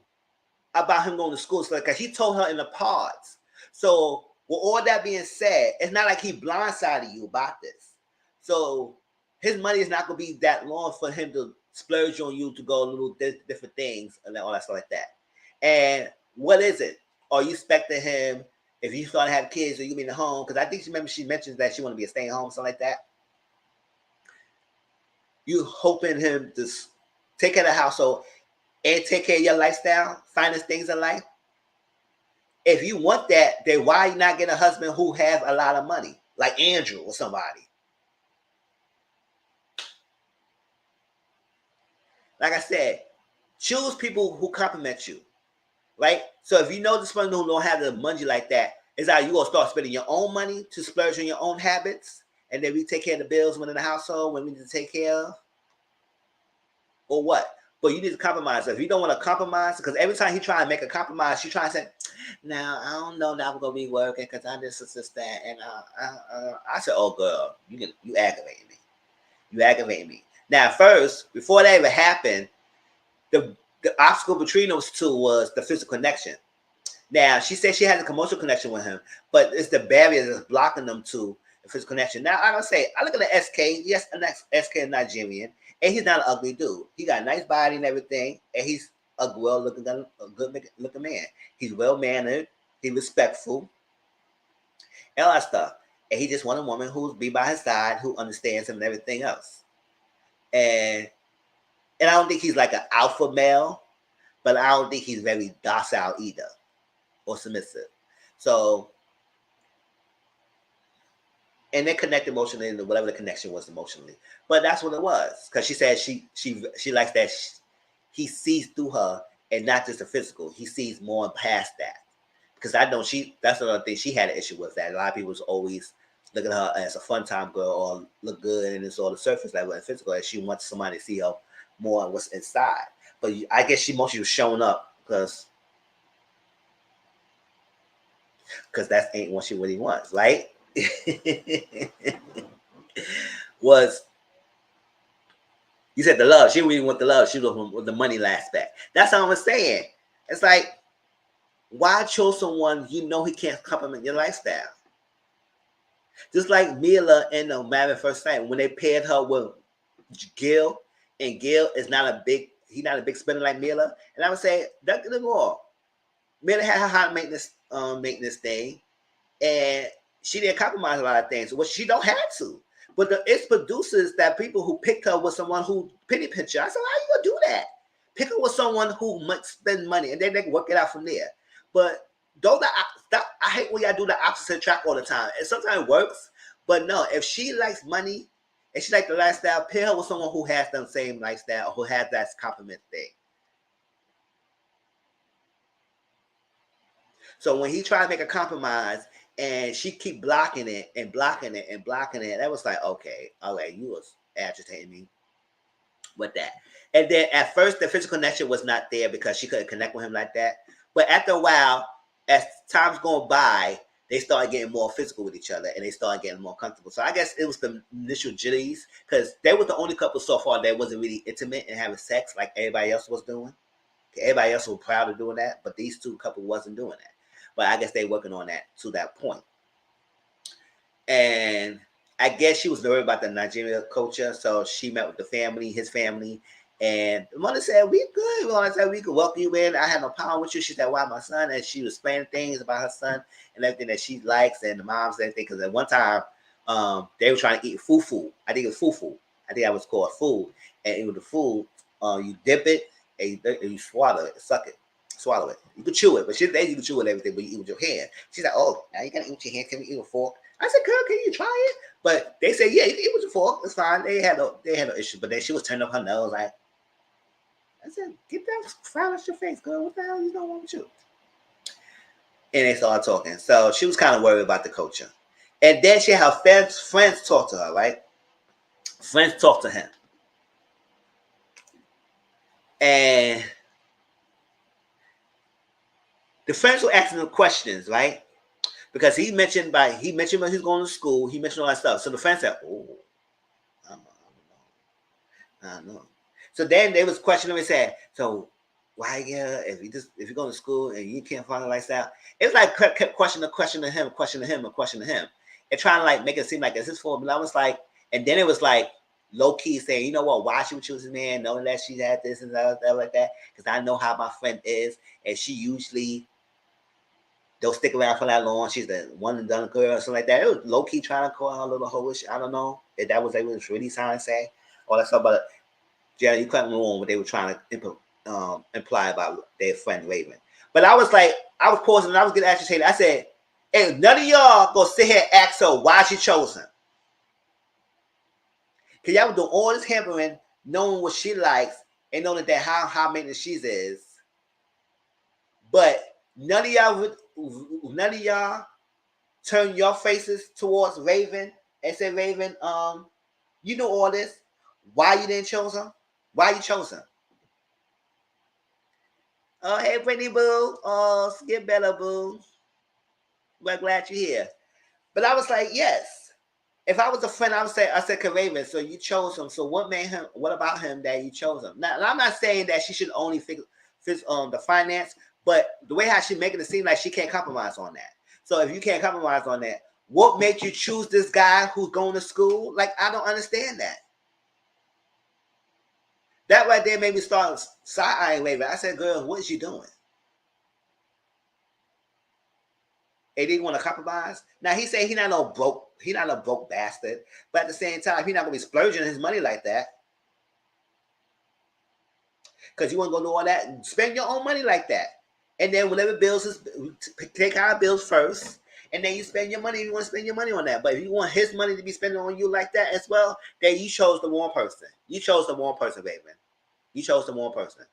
about him going to school, so because he told her in the pods. So, with all that being said, it's not like he blindsided you about this. So, his money is not going to be that long for him to splurge on you to go little different things and all that stuff like that. And what is it? Are you expecting him, if you start to have kids, or you mean at home? Because I think she mentions that she want to be a stay at home, something like that. You hoping him to take care of the household and take care of your lifestyle, finest things in life. If you want that, then why you not get a husband who have a lot of money, like Andrew or somebody? Like I said, choose people who compliment you, right? So if you know this person who don't have the money like that, it's how you gonna start spending your own money to splurge on your own habits, and then we take care of the bills when in the household when we need to take care of, or what? But you need to compromise. So if you don't want to compromise, because every time he try to make a compromise, she try to say, "Now I don't know that we're gonna be working because I just that." And I said, "Oh girl, you aggravate me. You aggravate me." Now first, before that ever happened, the obstacle between those two was the physical connection. Now she said she has a commercial connection with him, but it's the barrier that's blocking them two the physical connection. Now, I gotta say, I look at the SK. Yes, SK is Nigerian, and he's not an ugly dude. He got a nice body and everything, and he's a good-looking man. He's well mannered. He's respectful, and all that stuff. And he just want a woman who's be by his side, who understands him and everything else. And I don't think he's like an alpha male, but I don't think he's very docile either or submissive. So, and they connect emotionally, and whatever the connection was emotionally. But that's what it was, because she said she likes that he sees through her, and not just the physical. He sees more past that. Because I know that's another thing she had an issue with, that a lot of people was always looking at her as a fun time girl or look good, and it's all the surface level and physical, and she wants somebody to see her more on what's inside. But I guess she mostly was showing up because that ain't what she really wants, right? Was you said the love? She really want the love. She was with the money aspect. That's how I was saying. It's like, why choose someone you know he can't complement your lifestyle? Just like Mila and Married at First Sight, when they paired her with Gil, and Gil is not a big spender like Mila. And I would say that the more. Mila had her high maintenance thing, and she didn't compromise a lot of things. Well, she don't have to. But it's producers that people who picked her with someone who penny pinch her. I said, how you gonna do that? Pick her with someone who might spend money, and then they can work it out from there. But I hate when y'all do the opposite track all the time. And sometimes it works, but no. If she likes money and she likes the lifestyle, pair her with someone who has the same lifestyle, or who has that compliment thing. So when he tried to make a compromise and she keep blocking it and blocking it and blocking it, that was like, okay, all right, you was agitating me with that. And then at first the physical connection was not there because she couldn't connect with him like that. But after a while, as time's going by, they started getting more physical with each other, and they started getting more comfortable. So I guess it was the initial jitties, because they were the only couple so far that wasn't really intimate and having sex like everybody else was doing. Everybody else was proud of doing that, but these two couple wasn't doing that. But I guess they're working on that to that point. And I guess she was worried about the Nigerian culture, so she met with the family, his family, and the mother said, we good. Mother said, we could welcome you in. I had no problem with you. She said, why my son? And she was explaining things about her son and everything that she likes, and the moms and everything. Because at one time, they were trying to eat fufu. I think it was fufu. I think that was called food. And with the food, you dip it and you swallow it, suck it, swallow it. You can chew it, but she said you can chew it and everything, but you eat with your hand. She's like, oh, now you got to eat with your hand. Can we eat with a fork? I said, girl, can you try it? But they said, yeah, you can eat with your fork. It's fine. They had no issue. But then she was turning up her nose like, I said, get that frown out your face, girl. What the hell you don't want with you? And they started talking. So she was kind of worried about the culture. And then she had her friends talk to her, right? Friends talk to him. And the friends were asking him questions, right? Because he mentioned when he was going to school, he mentioned all that stuff. So the friends said, oh, I don't know. So then they was questioning him and saying, so why, yeah, if you're going to school and you can't find a lifestyle, it's like kept questioning him, and trying to like make it seem like it's his fault. But I was like, and then it was like low key saying, you know what, why she would choose a man, knowing that she had this and that like that, because I know how my friend is, and she usually don't stick around for that long. She's the one and done girl or something like that. It was low key trying to call her a little hoish. I don't know if that was what it was really trying to say, all that stuff, but. Yeah, you couldn't move on what they were trying to imply about their friend Raven. But I was like, I was pausing and I was getting agitated. I said, hey, none of y'all go sit here and ask her why she chose him. Because y'all were doing all this hampering, knowing what she likes, and knowing that how maintenance she is. But none of y'all turn your faces towards Raven and say, Raven, you know all this. Why you didn't choose him? Why you chose him? Oh, hey, Brittany Boo. Oh, get better, Boo. We're glad you're here. But I was like, yes. If I was a friend, I said, Raven, so you chose him. So what about him that you chose him? Now, I'm not saying that she should only fix the finance, but the way how she making it seem like she can't compromise on that. So if you can't compromise on that, What made you choose this guy who's going to school? Like, I don't understand that. That right there made me start side-eyeing Raven. I said, girl, what is you doing? They didn't want to compromise. Now he said he not a broke bastard, but at the same time, he not gonna be splurging his money like that. Because you want to go do all that and spend your own money like that. And then whatever bills is take our bills first, and then you spend your money if you want to spend your money on that. But if you want his money to be spending on you like that as well, then you chose the wrong person. You chose the wrong person, baby. You chose the wrong person.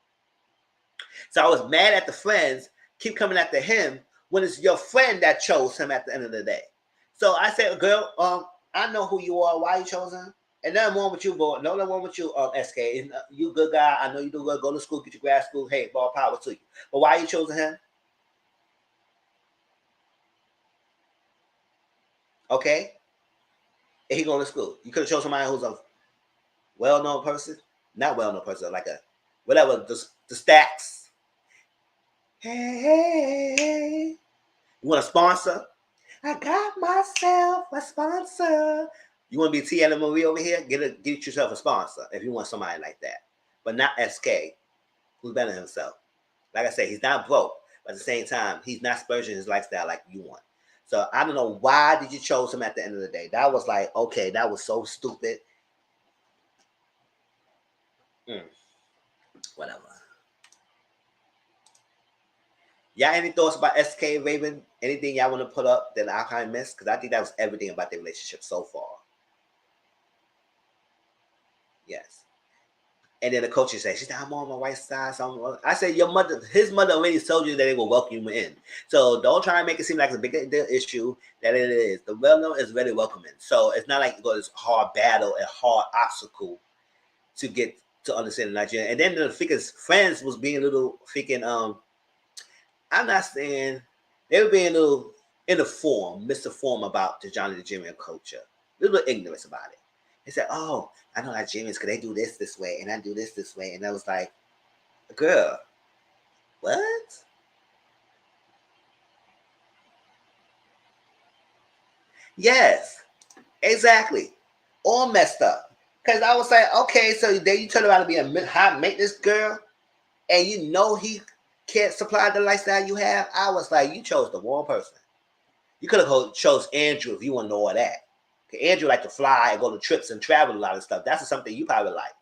So I was mad at the friends keep coming after him when it's your friend that chose him at the end of the day. So I said, girl, I know who you are, why you chose him. And nothing wrong with you, boy. No, nothing wrong with you, SK. You good guy. I know you do good. Go to school, get your grad school. Hey, ball power to you. But why you choosing him? Okay? And he going to school. You could have chosen somebody who's a well-known person. Not well-known person, like a whatever, the stacks. Hey. You want a sponsor? I got myself a sponsor. You want to be Tiana Marie over here? Get yourself a sponsor if you want somebody like that. But not SK, who's better than himself. Like I said, he's not broke, but at the same time, he's not splurging his lifestyle like you want. So I don't know why did you chose him at the end of the day. That was like, okay, that was so stupid. Whatever. Y'all any thoughts about SK Raven? Anything y'all want to put up that I kind of missed? Because I think that was everything about their relationship so far. Yes. And then the coach said, she's like, I'm on my right side. So I said, his mother already told you that they will welcome you in. So don't try to make it seem like it's a big deal issue that it is. The well-known is really welcoming. So it's not like you go this hard battle and hard obstacle to get to understand Nigeria. And then the freaking friends was being a little freaking, I'm not saying, they were being a little in the form, misinformed about the Johnny the Nigerian culture. A little ignorance about it. He said, oh, I know Nigerians because they do this way, and I do this way. And I was like, girl, what? Yes, exactly. All messed up. Because I was like, okay, so then you turn around to be a high maintenance girl, and you know he can't supply the lifestyle you have. I was like, you chose the wrong person. You could have chose Andrew if you want to know all that. Andrew like to fly and go to trips and travel a lot of stuff. That's something you probably like.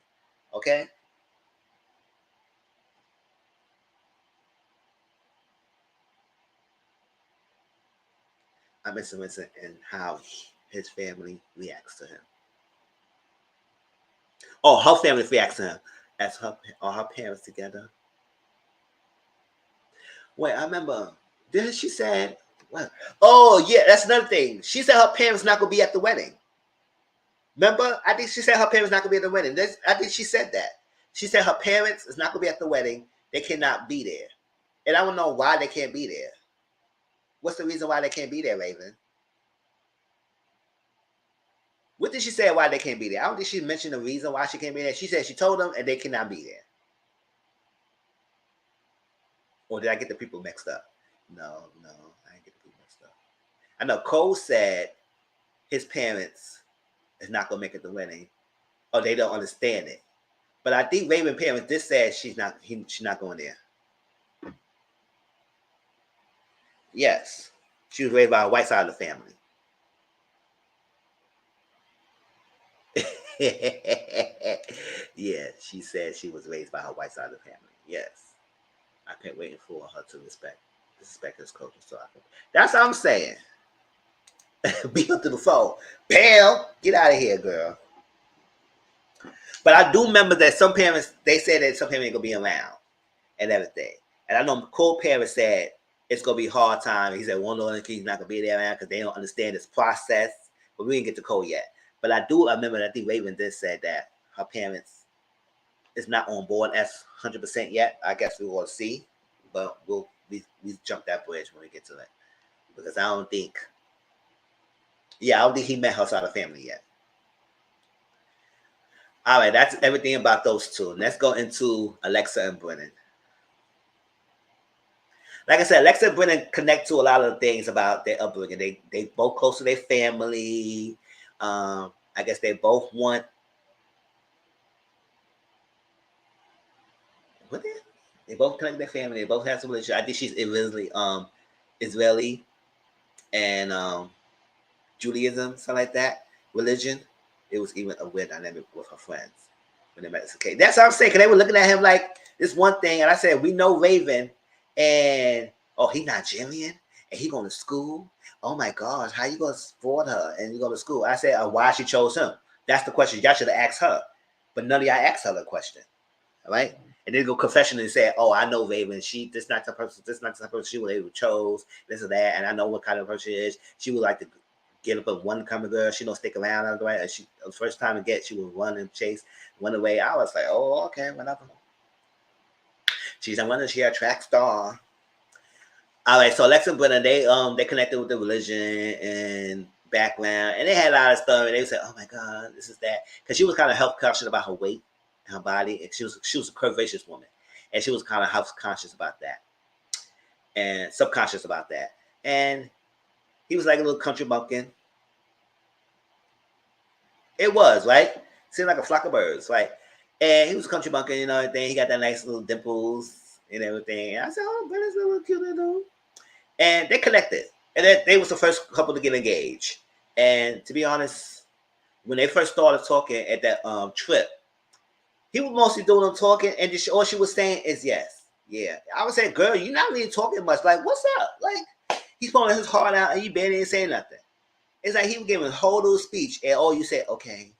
Okay? I'm interested in how his family reacts to him. Oh, her family reacts to him. As her parents together. Wait, I remember. Didn't she said what? Oh yeah, that's another thing. She said her parents not gonna be at the wedding. Remember? I think she said her parents not gonna be at the wedding. I think she said that. She said her parents is not gonna be at the wedding. They cannot be there. And I don't know why they can't be there. What's the reason why they can't be there, Raven? What did she say why they can't be there? I don't think she mentioned the reason why she can't be there. She said she told them and they cannot be there. Or did I get the people mixed up? No, I didn't get the people mixed up. I know Cole said his parents is not gonna make it the wedding, or they don't understand it. But I think Raven parents did say she's not going there. Yes, she was raised by a white side of the family. Yeah, she said she was raised by her white side of the family. Yes, I can't wait for her to respect his culture. So that's what I'm saying. Be up to the phone, Pam. Get out of here, girl. But I do remember that some parents they said that some parents ain't gonna be around and everything. And I know Cole parents said it's gonna be a hard time. He said one of the kids not gonna be there around because they don't understand this process. But we didn't get to Cole yet. But I do remember that I think Raven did said that her parents is not on board as 100% yet. I guess we will see, but we jump that bridge when we get to it because I don't think. Yeah, I don't think he met her side of family yet. All right, that's everything about those two. Let's go into Alexa and Brennan. like I said, Alexa and Brennan connect to a lot of things about their upbringing. They both close to their family. I guess they both want what they both connect their family. They both have some relationship. I think she's Israeli and Judaism, something like that. Religion. It was even a weird dynamic with her friends when they met. Okay, that's what I'm saying. Cause they were looking at him like this one thing, and I said, we know Raven, and oh, he Nigerian, and he going to school. Oh my gosh, how you gonna support her and you go to school? I said, why she chose him. That's the question. Y'all should have asked her, but none of y'all asked her the question. All right. And then go confession and say, "Oh, I know Raven. This not the person. This not the person she would have chose. This or that, and I know what kind of person she is. She would like to get up with one kind of girl. She don't stick around on the way. And she the first time to get, she would run and chase, run away. I was like, oh, okay, whatever. She's I wonder she a track star. All right, so Alexa and Brennan, they connected with the religion and background, and they had a lot of stuff. And they said, "Oh my God, this is that," because she was kind of health conscious about her weight, her body, and she was a curvaceous woman, and she was kind of health conscious about that, and subconscious about that. And he was like a little country bumpkin. It was right. Seemed like a flock of birds, right? And he was a country bumpkin, you know, everything. He got that nice little dimples and everything. And I said, "Oh, Brennan's a little cute little." And they connected, and they was the first couple to get engaged. And to be honest, when they first started talking at that trip, he was mostly doing them talking, and just all she was saying is yes, yeah. I was saying, girl, you're not really talking much. Like, what's up? Like, he's pulling his heart out, and you barely ain't saying nothing. It's like he was giving a whole little speech, and all you said, okay,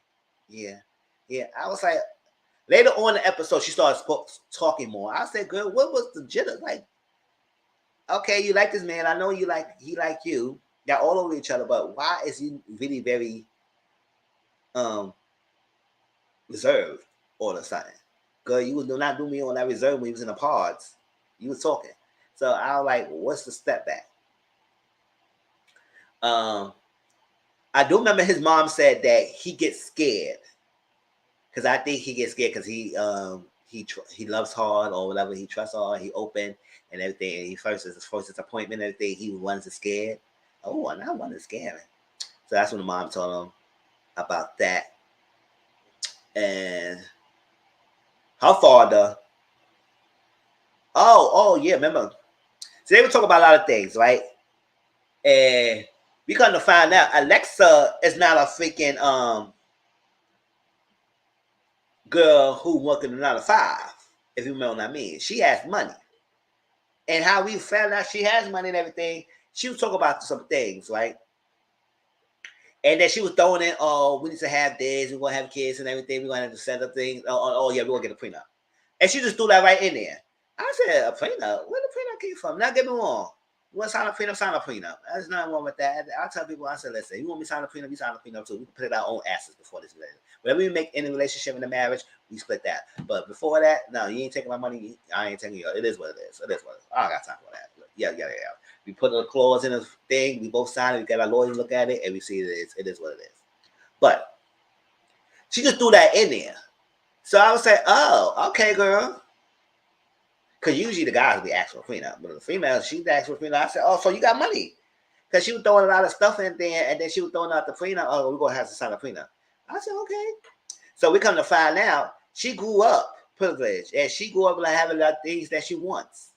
yeah, yeah. I was like, later on in the episode, she started talking more. I said, girl, what was the jitter? Like, okay, you like this man. I know he like you. Y'all all over each other, but why is he really very um reserved all of a sudden? Girl, you was not do me on that reserve when he was in the pods. You was talking. So I was like, what's the step back? I do remember his mom said that he gets scared. Because I think he gets scared because he loves hard or whatever. He trusts hard. He open and everything. And he first his appointment and everything. He runs is scared. Oh, and I want to scare him. So that's when the mom told him about that. And her father. Oh yeah, remember. So they were talking about a lot of things, right? And we come to find out Alexa is not a freaking girl who working a 9 to 5. If you know what I mean. She has money. And how we found out she has money and everything, she was talking about some things, right? And then she was throwing in, oh, we need to have this, we're gonna have kids and everything, we're gonna have to set up things. Oh yeah, we're gonna get a prenup. And she just threw that right in there. I said, a prenup? Where the prenup came from? Now get me wrong. You want to sign a prenup, sign a prenup. There's nothing wrong with that. I tell people, I said, listen, you want me to sign a prenup, you sign a prenup too. We can put our own assets before this relationship. Whatever we make in a relationship in a marriage, we split that. But before that, no, you ain't taking my money. I ain't taking yours. It is what it is. It is what it is. I don't got time for that. Yeah. We put a clause in a thing. We both sign it. We got our lawyers look at it, and we see it is what it is. But she just threw that in there. So I was like, oh, okay, girl. Because usually the guys will be asking for a prenup. But the female, she's asking for a prenup. I said, oh, so you got money. Because she was throwing a lot of stuff in there, and then she was throwing out the prenup. Oh, we're going to have to sign a prenup. I said, okay. So we come to find out, she grew up privileged, and she grew up like having a lot of things that she wants.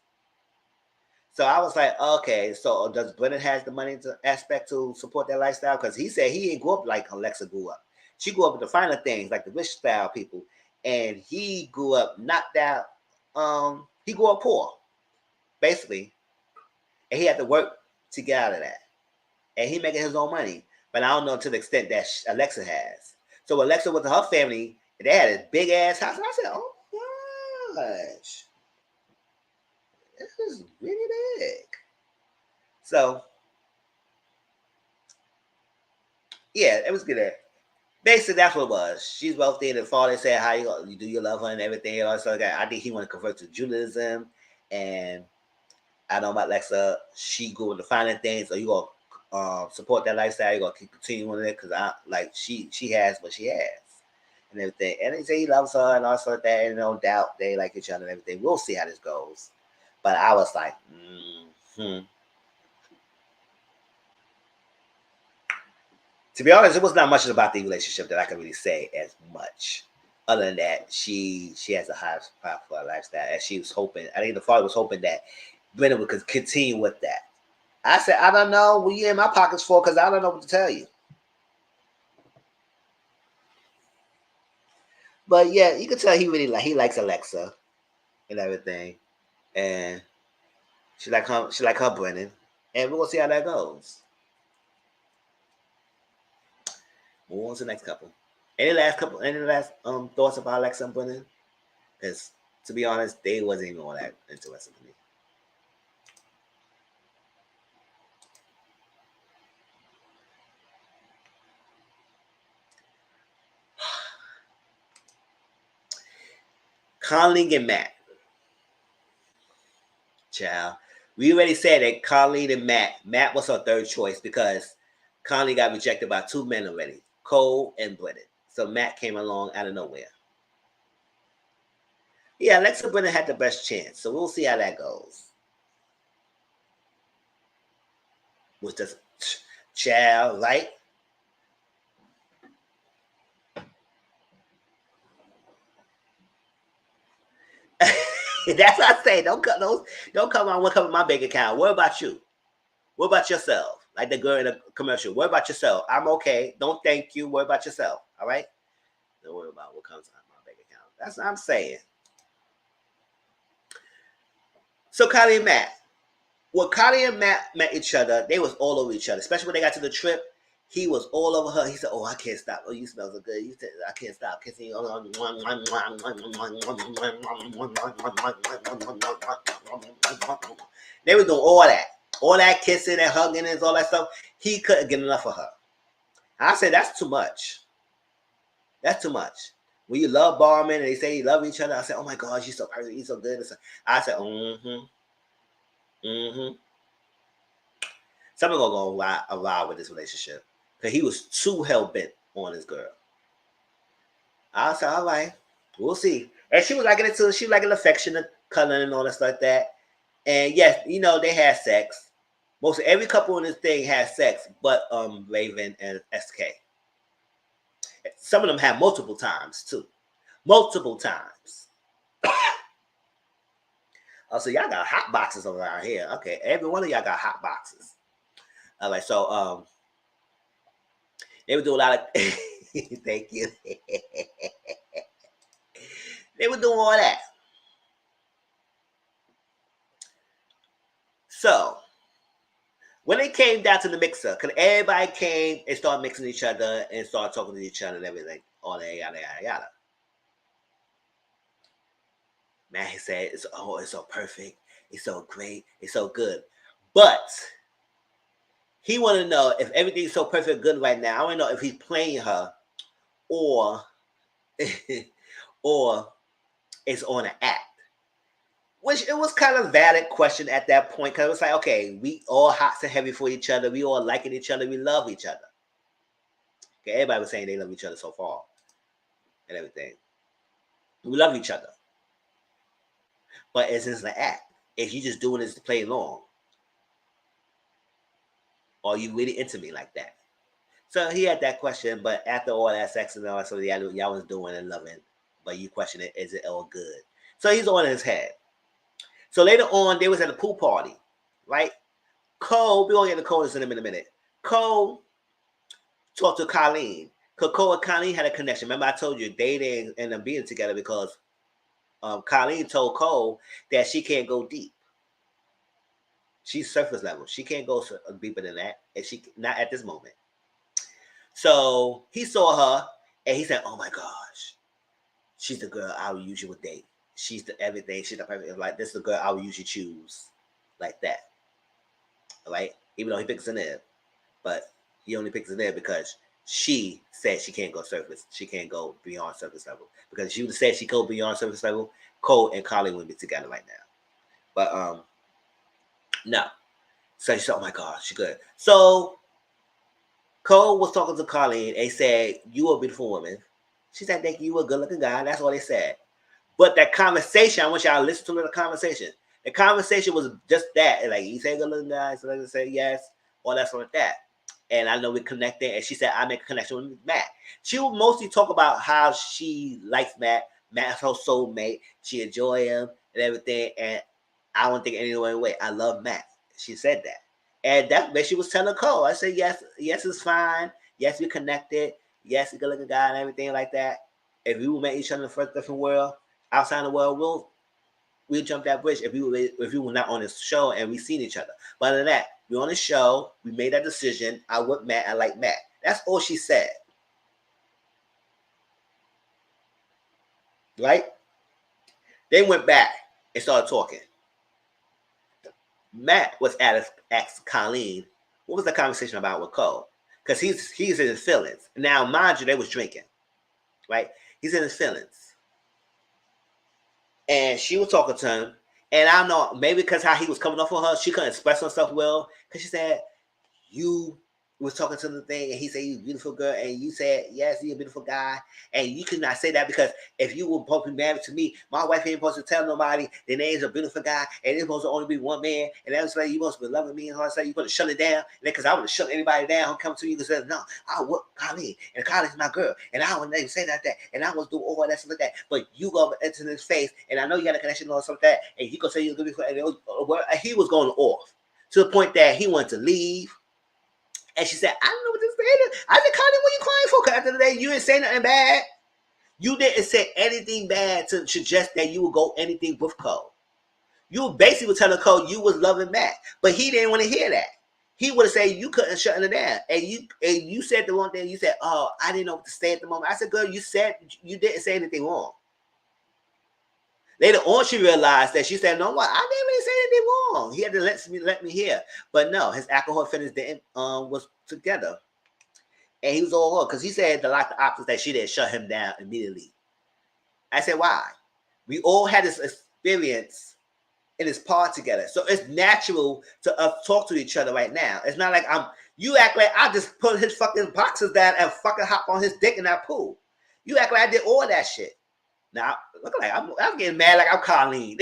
So I was like, okay, so does Brennan has the money to aspect to support that lifestyle? Because he said he didn't grow up like Alexa grew up. She grew up with the finer things, like the rich style people. And he grew up not that, he grew up poor, basically. And he had to work to get out of that. And he making his own money. But I don't know to the extent that Alexa has. So Alexa with her family, they had a big ass house. And I said, oh gosh, this is really big. So yeah, it was good. Basically, that's what it was. She's wealthy, and the father said, "How you do you love her and everything?" And all so I think he want to convert to Judaism, and I know about Alexa. She going to find things, or you gonna support that lifestyle? You gonna keep continuing it because I like she has what she has and everything. And they say he loves her and all sort of that, and no doubt they like each other and everything. We'll see how this goes. But I was like, To be honest, it was not much about the relationship that I could really say as much. Other than that, she has a high profile lifestyle, and she was hoping. I think the father was hoping that Brennan would continue with that. I said, I don't know what you in my pockets for, because I don't know what to tell you. But yeah, you can tell he likes Alexa and everything, and she like her Brennan, and we're gonna see how that goes. Move on to the next couple. Any last thoughts about Alexa and Brennan? Because to be honest, they wasn't even all that interesting to me. Colleen and Child. We already said that Colleen and Matt was her third choice because Colleen got rejected by two men already, Cole and Brennan. So Matt came along out of nowhere. Yeah, Alexa Brennan had the best chance. So we'll see how that goes. Was just child, right? That's what I say. Don't come on. What come in my bank account? What about you? What about yourself? Like the girl in the commercial. What about yourself? I'm okay. Don't thank you. What about yourself? All right. Don't worry about what comes out of my bank account. That's what I'm saying. So Kylie and Matt. When Kylie and Matt met each other, they was all over each other. Especially when they got to the trip, he was all over her. He said, "Oh, I can't stop. Oh, you smell so good. You said I can't stop kissing you." They were doing all that kissing and hugging and all that stuff. He couldn't get enough of her. I said, "That's too much. That's too much." When you love Barman and they say you love each other, I said, "Oh my God, she's so perfect. He's so good." I said, Something gonna go awry with this relationship because he was too hell bent on his girl. I said, all right, we'll see. And she was liking it too. She was liking affectionate cuddling and all that stuff like that. And yes, they had sex. Most of every couple in this thing had sex, but Raven and SK. Some of them had multiple times too. Multiple times. Oh, so y'all got hot boxes around here. Okay, every one of y'all got hot boxes. All right, so they would do a lot of thank you. They were doing all that. So when it came down to the mixer, because everybody came and started mixing each other and started talking to each other and everything, all that yada yada yada. Man, he said, it's so perfect, it's so great, it's so good. But he wanted to know if everything's so perfect good right now. I want to know if he's playing her or or it's on an act. Which it was kind of a valid question at that point because it was like, okay, we all hot and heavy for each other. We all liking each other. We love each other. Okay, everybody was saying they love each other so far and everything. We love each other. But it's just an act. If you just doing this to play along, or you really into me like that? So he had that question, but after all that sex and all that, so y'all was doing and loving, but you question it, is it all good? So he's on his head. So later on, they was at a pool party, right? Cole, we're gonna get to Cole in a minute. Cole talked to Colleen. Because Cole and Colleen had a connection. Remember, I told you they didn't end up being together because Colleen told Cole that she can't go deep. She's surface level. She can't go deeper than that, and she not at this moment. So he saw her, and he said, "Oh my gosh, she's the girl I would usually date. She's the everything. She's the perfect. Like this is the girl I would usually choose, like that." Right? Even though he picks an Eve, but he only picks an Eve because she said she can't go surface. She can't go beyond surface level because if she would have said she go beyond surface level, Cole and Colleen would be together right now. But no. So she said, "Oh my God, she's good." So Cole was talking to Colleen. They said, "You are a beautiful woman." She said, "Thank you. You a good looking guy." That's all they said. But that conversation, I want y'all to listen to the conversation. The conversation was just that. Like, you say good looking guy, so let's say yes, or that's like that. And I know we connected, and she said I make a connection with Matt. She will mostly talk about how she likes Matt. Matt's her soulmate. She enjoy him and everything. And I don't think any way. I love Matt. She said that. And that's what she was telling Cole. I said, yes, it's fine. Yes, we connected. Yes, we good looking guy and everything like that. If we met each other in the first different world, outside the world, we'll jump that bridge if we were not on this show and we seen each other. But other than that, we're on the show. We made that decision. I want Matt. I like Matt. That's all she said. Right? They went back and started talking. Matt was asked Colleen, what was the conversation about with Cole? Because he's in his feelings. Now, mind you, they was drinking. Right? He's in his feelings. And she was talking to him. And I don't know, maybe because how he was coming off on her, she couldn't express herself well. Because she said, you was talking to the thing, and he said, you a beautiful girl. And you said, yes, you're a beautiful guy. And you could not say that because if you were supposed to be married to me, my wife ain't supposed to tell nobody the name's a beautiful guy. And it's supposed to only be one man. And that was like, you supposed to be loving me. And all that stuff. You're supposed to shut it down. Because I would have shut anybody down who come to you and said, no, I would Colleen. And Colleen's my girl. And I would never say that. And I was do all that stuff like that. But you go into his face. And I know you got a connection or something like that. And he gonna say you're going to be. He was going off to the point that he wanted to leave. And she said, I don't know what this is. I said, Connie, what are you crying for? Because at the end of the day, you didn't say nothing bad. You didn't say anything bad to suggest that you would go anything with Cole. You basically were telling Cole you was loving Matt. But he didn't want to hear that. He would have said you couldn't shut it down. And you said the one thing, you said, oh, I didn't know what to say at the moment. I said, girl, you said you didn't say anything wrong. Later on, she realized that she said, no, what? I didn't really say anything wrong. He had to let me hear. But no, his alcohol finish didn't was together. And he was all up because he said the opposite that she didn't shut him down immediately. I said, why? We all had this experience in this part together. So it's natural to talk to each other right now. It's not like you act like I just put his fucking boxes down and fucking hop on his dick in that pool. You act like I did all that shit. Now, look like I'm getting mad like I'm Colleen.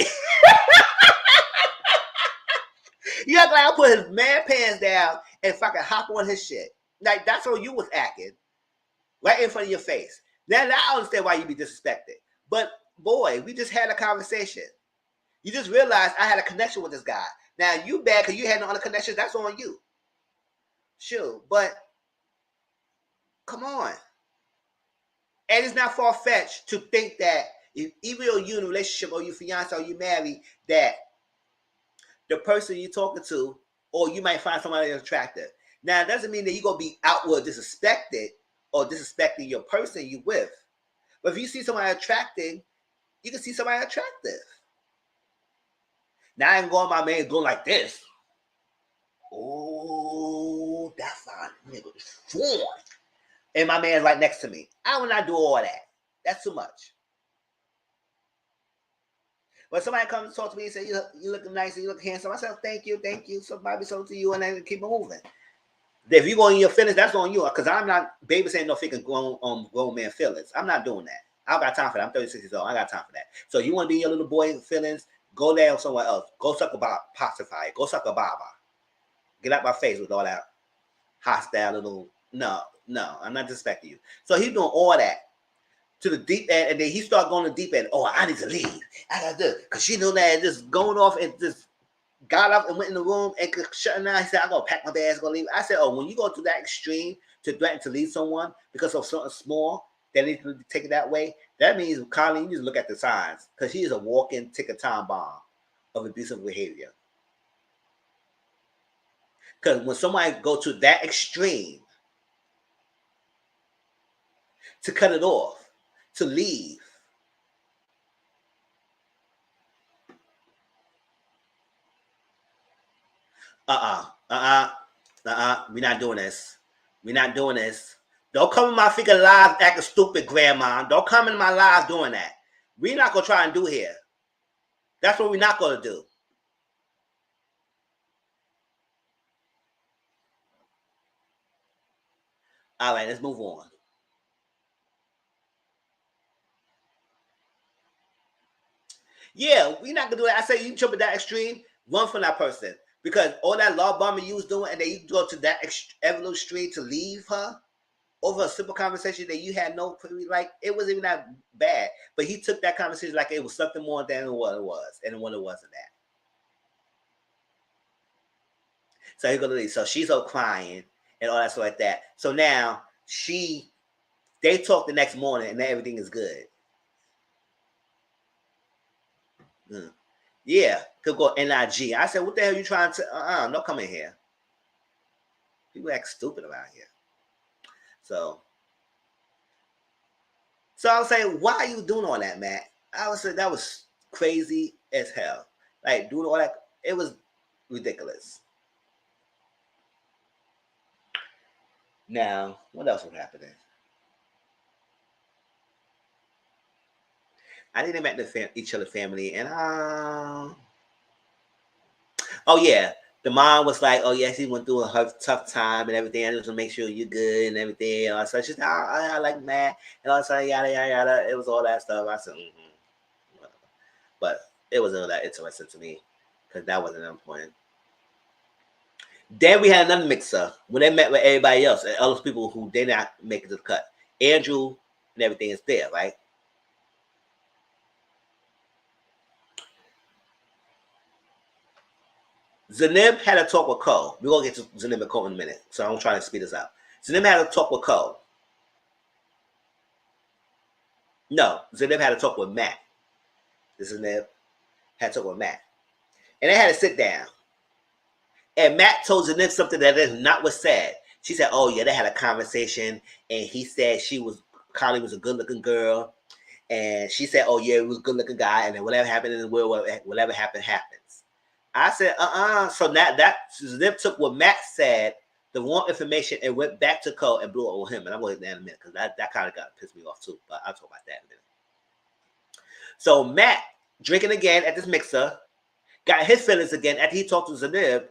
You act like I put his man pants down and fucking hop on his shit. Like, that's how you was acting. Right in front of your face. Now I understand why you be disrespected. But, boy, we just had a conversation. You just realized I had a connection with this guy. Now, you bad because you had no other connections. That's on you. Sure, but come on. And it's not far-fetched to think that even though you're in a relationship or you fiance or you married, that the person you're talking to, or you might find somebody attractive. Now, it doesn't mean that you're going to be outward disrespected or disrespecting your person you with. But if you see somebody attractive, you can see somebody attractive. Now I ain't going my man going like this. Oh, that's fine. Nigga, form. And my man's right next to me. I will not do all that. That's too much. But somebody comes and talk to me and say, you look nice and you look handsome. I said, thank you. Somebody sold to you, and then keep it moving. If you go in your feelings, that's on you. Because I'm not babysitting no freaking grown man feelings. I'm not doing that. I don't got time for that. I'm 36 years old. I got time for that. So you want to be in your little boy feelings, go down somewhere else. Go suck a pacify. Go suck a baba. Get out my face with all that hostile little. No, I'm not disrespecting you. So he's doing all that to the deep end, and then he started going to the deep end. Oh, I need to leave. I got to do it. Because she knew that just going off and just got up and went in the room and shutting down. He said, I'm going to pack my bags, going to leave. I said, oh, when you go to that extreme to threaten to leave someone because of something small, that needs to take it that way, that means, Colleen, you need to look at the signs because he is a walking ticket time bomb of abusive behavior. Because when somebody go to that extreme to cut it off, to leave, we're not doing this. We're not doing this. Don't come in my freaking live acting stupid, grandma. Don't come in my live doing that. We're not going to try and do here. That's what we're not going to do. All right, let's move on. Yeah, we're not gonna do that. I say you jump at that extreme, run from that person. Because all that law bombing you was doing, and then you go to that evolution extreme to leave her over a simple conversation that you had no, like, it wasn't even that bad. But he took that conversation like it was something more than what it was, and when it wasn't that. So he gonna leave. So she's all crying and all that stuff like that. So now they talk the next morning and everything is good. Yeah, could go NIG. I said, what the hell are you trying to? Don't come in here. People act stupid around here. So I was saying, why are you doing all that, Matt? I was saying that was crazy as hell. Like doing all that, it was ridiculous. Now, what else was happening? I think they met each other family, and oh yeah, the mom was like, "Oh yes, he went through a tough time and everything. I just want to make sure you're good and everything." And so she's like, I like Matt, and all of a sudden, yada yada yada. It was all that stuff. I said, but it wasn't all that interesting to me because that wasn't important. Then we had another mixer when they met with everybody else and other people who did not make it to the cut. Andrew and everything is there, right? Zanib had a talk with Cole. We're gonna get to Zanib and Cole in a minute, so I'm trying to speed this up. Zanib had a talk with Cole. No, Zanib had a talk with Matt. Zanib had a talk with Matt, and they had to sit down. And Matt told Zanib something that is not what said. She said, "Oh yeah, they had a conversation, and he said Carly was a good-looking girl, and she said, oh yeah, he was a good-looking guy, and then whatever happened in the world, whatever happened happens." I said, So that Zanib took what Matt said, the wrong information, and went back to Cole and blew it on him. And I'm going to get that in a minute because that kind of got pissed me off too. But I'll talk about that in a minute. So Matt drinking again at this mixer, got his feelings again after he talked to Zanib,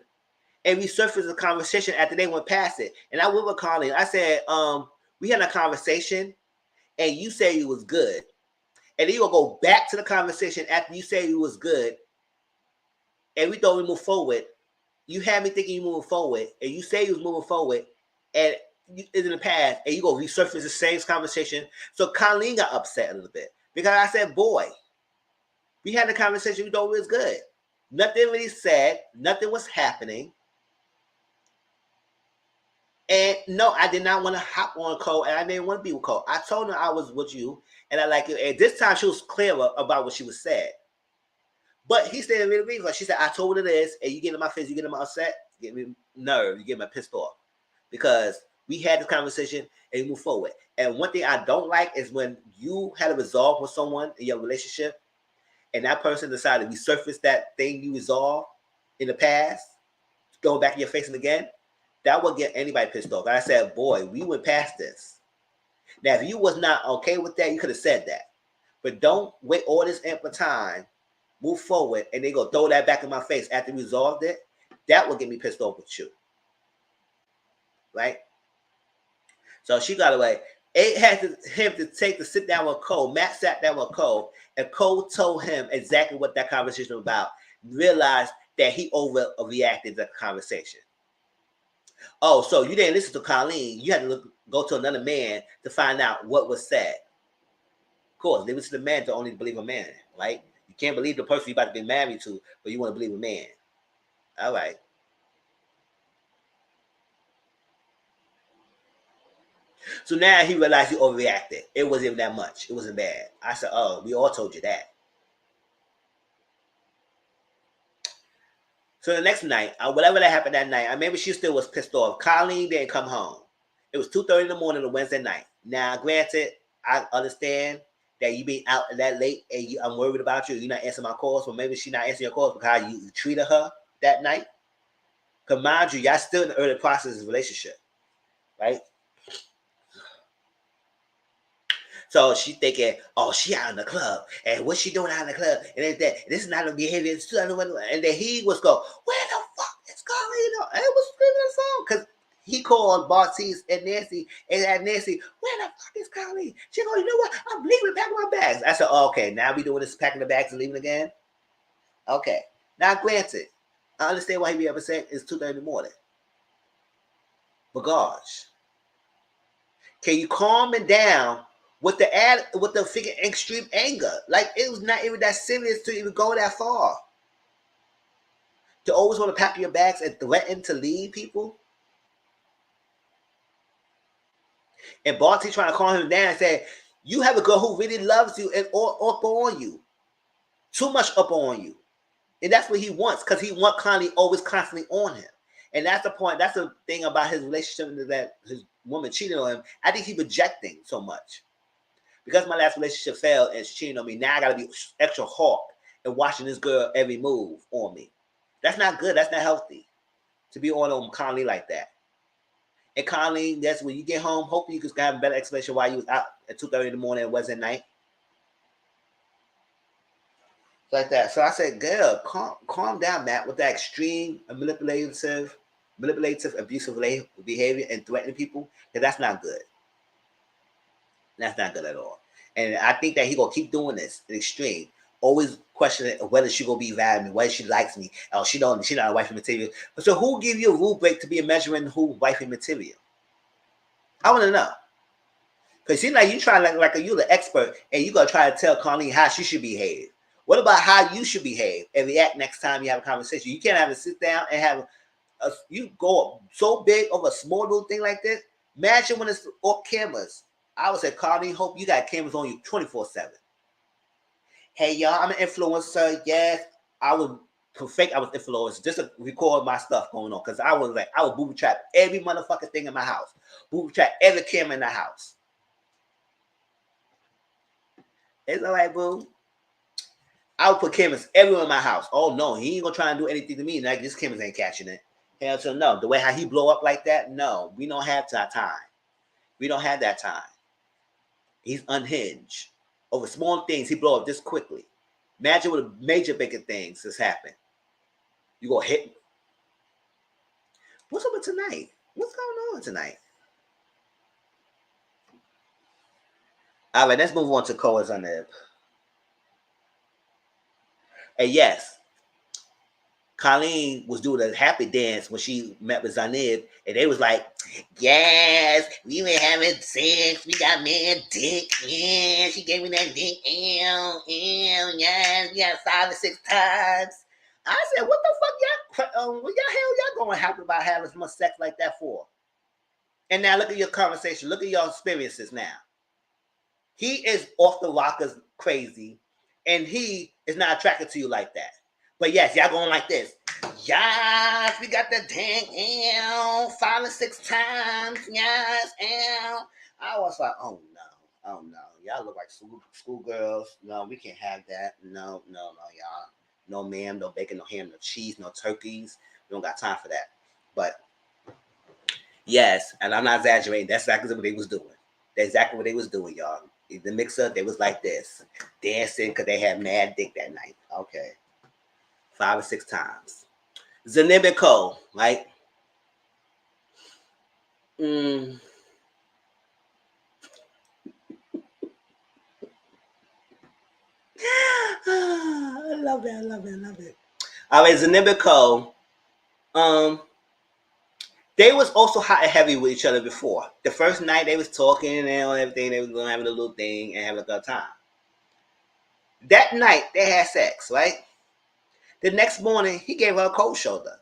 and resurfaced the conversation after they went past it. And I went with Carly. I said, we had a conversation, and you said it was good. And then you gonna go back to the conversation after you say it was good, and we thought we move forward. You had me thinking you moving forward, and you say you was moving forward, and it's in the past, and you go resurface the same conversation. So Colleen got upset a little bit because I said, "Boy, we had a conversation. We thought it was good. Nothing really said. Nothing was happening." And no, I did not want to hop on Cole, and I didn't want to be with Cole. I told her I was with you, and I like it. And this time she was clearer about what she was said. But he stayed in the middle. Like she said, I told her this, and you get in my face, you get in my upset, you get me nerve, you get me pissed off. Because we had this conversation and we move forward. And one thing I don't like is when you had a resolve with someone in your relationship, and that person decided to resurface that thing you resolved in the past, going back in your face and again. That would get anybody pissed off. And I said, boy, we went past this. Now, if you was not okay with that, you could have said that. But don't wait all this ample time, move forward, and they go throw that back in my face after we resolved it. That would get me pissed off with you. Right? So she got away. It had him to sit down with Cole. Matt sat down with Cole, and Cole told him exactly what that conversation was about. Realized that he overreacted to the conversation. Oh, so you didn't listen to Colleen. You had to go to another man to find out what was said. Of course, leave it to the man to only believe a man, right? You can't believe the person you're about to be married to, but you want to believe a man. All right. So now he realized he overreacted. It wasn't even that much. It wasn't bad. I said, oh, we all told you that. So the next night, whatever that happened that night, maybe she still was pissed off. Colleen didn't come home. It was 2:30 in the morning on Wednesday night. Now, granted, I understand that you be out that late and I'm worried about you. You're not answering my calls, but maybe she's not answering your calls because how you treated her that night. Because mind you, y'all still in the early process of the relationship, right? So she thinking, oh, she out in the club, and what's she doing out in the club? And this is not a behavior. And then he was go, where the fuck is Carlino? And it was screaming the song because He called Bartiz and Nancy and had Nancy, where the fuck is Colleen? She goes, you know what? I'm leaving, packing my bags. I said, oh, okay, now we doing this packing the bags and leaving again? Okay. Now, granted, I understand why he be upset. It's 2:30 in the morning. But gosh, can you calm it down with the figure extreme anger? Like, it was not even that serious to even go that far. To always want to pack your bags and threaten to leave people. And Barty trying to calm him down and say, you have a girl who really loves you and up on you. Too much up on you. And that's what he wants, because he wants Connie always constantly on him. And that's the point. That's the thing about his relationship, that his woman cheated on him. I think he's projecting so much. Because my last relationship failed and she cheated on me, now I got to be extra hawk and watching this girl every move on me. That's not good. That's not healthy to be on Conley like that. And Conley, that's when you get home, hopefully you could have a better explanation why you was out at 2:30 in the morning and wasn't night. Like that. So I said, girl, calm down, Matt, with that extreme manipulative, abusive behavior and threatening people, because that's not good. That's not good at all. And I think that he gonna keep doing this in extreme. Always questioning whether she gonna be valued me, whether she likes me. Oh, she not a wifey material. So who give you a rule break to be measuring who wifey material? I want to know. Because seems like you trying like you the expert and you gonna try to tell Colleen how she should behave. What about how you should behave and react next time you have a conversation? You can't have to sit down and have you go so big over a small little thing like this. Imagine when it's off cameras. I would say, Colleen, hope you got cameras on you 24/7. Hey y'all, I'm an influencer. Yes, I would fake I was influencer just to record my stuff going on, because I would booby trap every motherfucking thing in my house, booby trap every camera in the house. It's all right, boo. I would put cameras everywhere in my house. Oh no, he ain't gonna try and do anything to me. Like, this cameras ain't catching it. Hell to no. The way how he blow up like that, no, we don't have that time. We don't have that time. He's unhinged. Over small things, he blow up this quickly. Imagine what major bigger things has happened. You gonna hit me. What's up with tonight? What's going on tonight? All right, let's move on to Coa's on there. And yes, Colleen was doing a happy dance when she met with Zanib, and they was like, yes, we been having sex, we got mad dick, yeah, she gave me that dick, yes, we got 5 or 6 times. I said, what the fuck y'all, what the hell y'all going happy about having so much sex like that for? And now look at your conversation, look at your experiences now. He is off the rockers crazy, and he is not attracted to you like that. But yes, y'all going like this. Yes, we got the dang 5 or 6 times. Yes, I was like, oh no. Y'all look like schoolgirls. No, we can't have that. No, y'all. No ma'am, no bacon, no ham, no cheese, no turkeys. We don't got time for that. But yes, and I'm not exaggerating. That's exactly what they was doing. That's exactly what they was doing, y'all. The mixer, they was like this, dancing because they had mad dick that night. Okay. 5 or 6 times. Zanib and Cole, right? I love it. All right, Zanib and Cole. They was also hot and heavy with each other before. The first night they was talking and everything. They was going to have a little thing and have a good time. That night they had sex, right? The next morning he gave her a cold shoulder.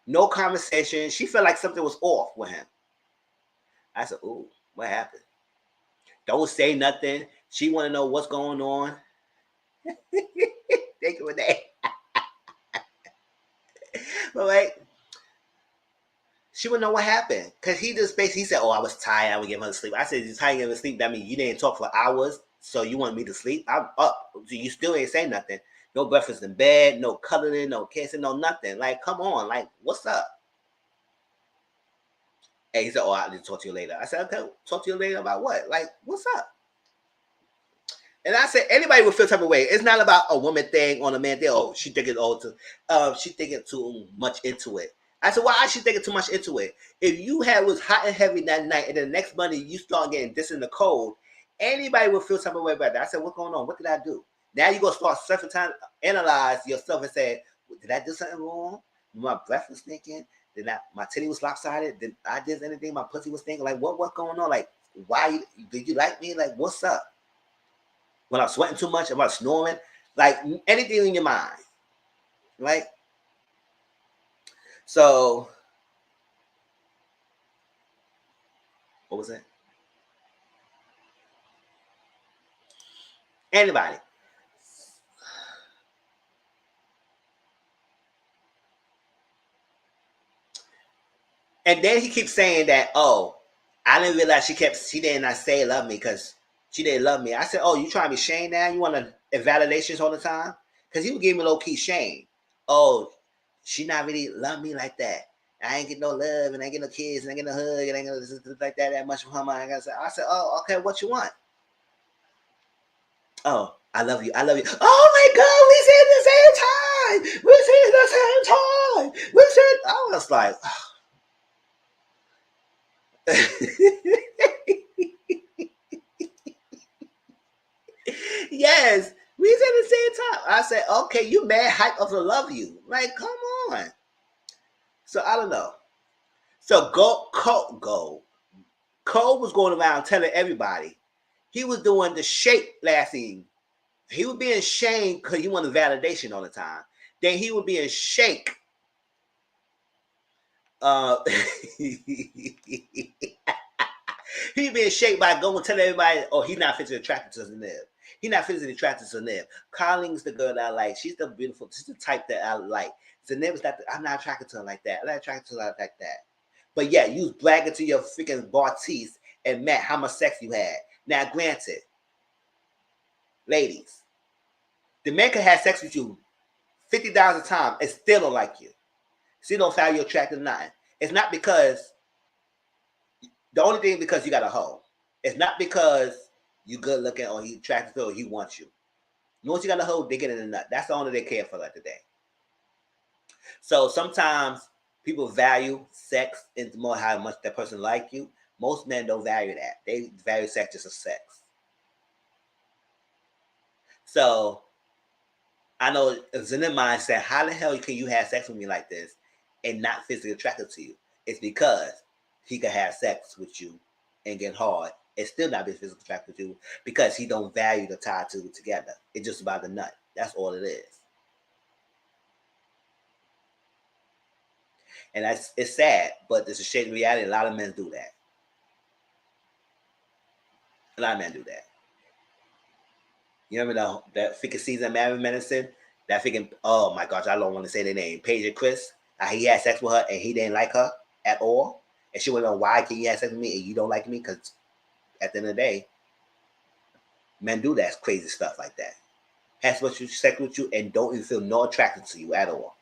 No conversation. She felt like something was off with him. I said, ooh, what happened? Don't say nothing. She want to know what's going on. Thank you for that. But like, she would know what happened. Because he just basically said, oh, I was tired. I would give her sleep. I said, you're tired of sleep. That means you didn't talk for hours. So you want me to sleep? I'm up. So you still ain't saying nothing. No breakfast in bed, no cuddling, no kissing, no nothing. Like, come on. Like, what's up? And he said, oh, I'll talk to you later. I said, okay, talk to you later about what? Like, what's up? And I said, anybody would feel type of way. It's not about a woman thing on a man thing. Oh, she thinking too much into it. I said, why is she thinking too much into it? If you had was hot and heavy that night, and then the next Monday you start getting this in the cold, anybody would feel some way about that. I said, what's going on? What did I do? Now you gonna start certain time analyze yourself and say, did I do something wrong? My breath was thinking. Did I, my titty was lopsided? Did I did anything? My pussy was thinking. Like, what's going on? Like, why did you like me? Like, what's up? When I'm sweating too much, am I snoring? Like anything in your mind, right? So, what was it? Anybody. And then he keeps saying that, oh, I didn't realize she did not say love me because she didn't love me. I said, oh, you trying to be Shane now? You want to invalidations all the time? Because he would give me low key Shane. Oh, she not really love me like that. I ain't get no love and I ain't get no kids and I ain't get no hug and I ain't get no like that much from her. I said, oh, okay, what you want? Oh, I love you. I love you. Oh my God, we said the same time. We said the same time. We said, I was like, yes, we said the same time. I said, okay, you mad hype of to love you. Like, come on. So I don't know. So Cole was going around telling everybody he was doing the shake last thing. He was being shamed because he wanted validation all the time. Then he would be in shake. He being shaped by going telling everybody, oh, he's not physically attracted to Zanib. He's not physically attracted to Zanib. Colleen's the girl that I like. She's the beautiful, she's the type that I like. Zanib is not, I'm not attracted to her like that. I'm not attracted to her like that. But yeah, you was bragging to your freaking Bartiz and Matt how much sex you had. Now, granted, ladies, the man can have sex with you 50,000 times and still don't like you. Still don't find you attractive or nothing. It's not because, the only thing because you got a hoe. It's not because you good looking or he attracted to or he wants you. Once you got a hoe, they get in the nut. That's the only they care for like today. So sometimes people value sex into more how much that person like you. Most men don't value that. They value sex just as sex. So I know it's in their mind saying, how the hell can you have sex with me like this and not physically attracted to you? It's because he could have sex with you and get hard and still not be physically attracted to you because he don't value the tie two together. It's just about the nut. That's all it is. And it's sad, but it's a shade of reality. A lot of men do that. A lot of men do that. You remember that freaking season Married Medicine? That freaking, oh my gosh, I don't want to say their name. Paige and Chris. He had sex with her and he didn't like her at all. And she went on, why can you have sex with me and you don't like me? Because at the end of the day, men do that crazy stuff like that. Has sex with you and don't even feel no attraction to you at all.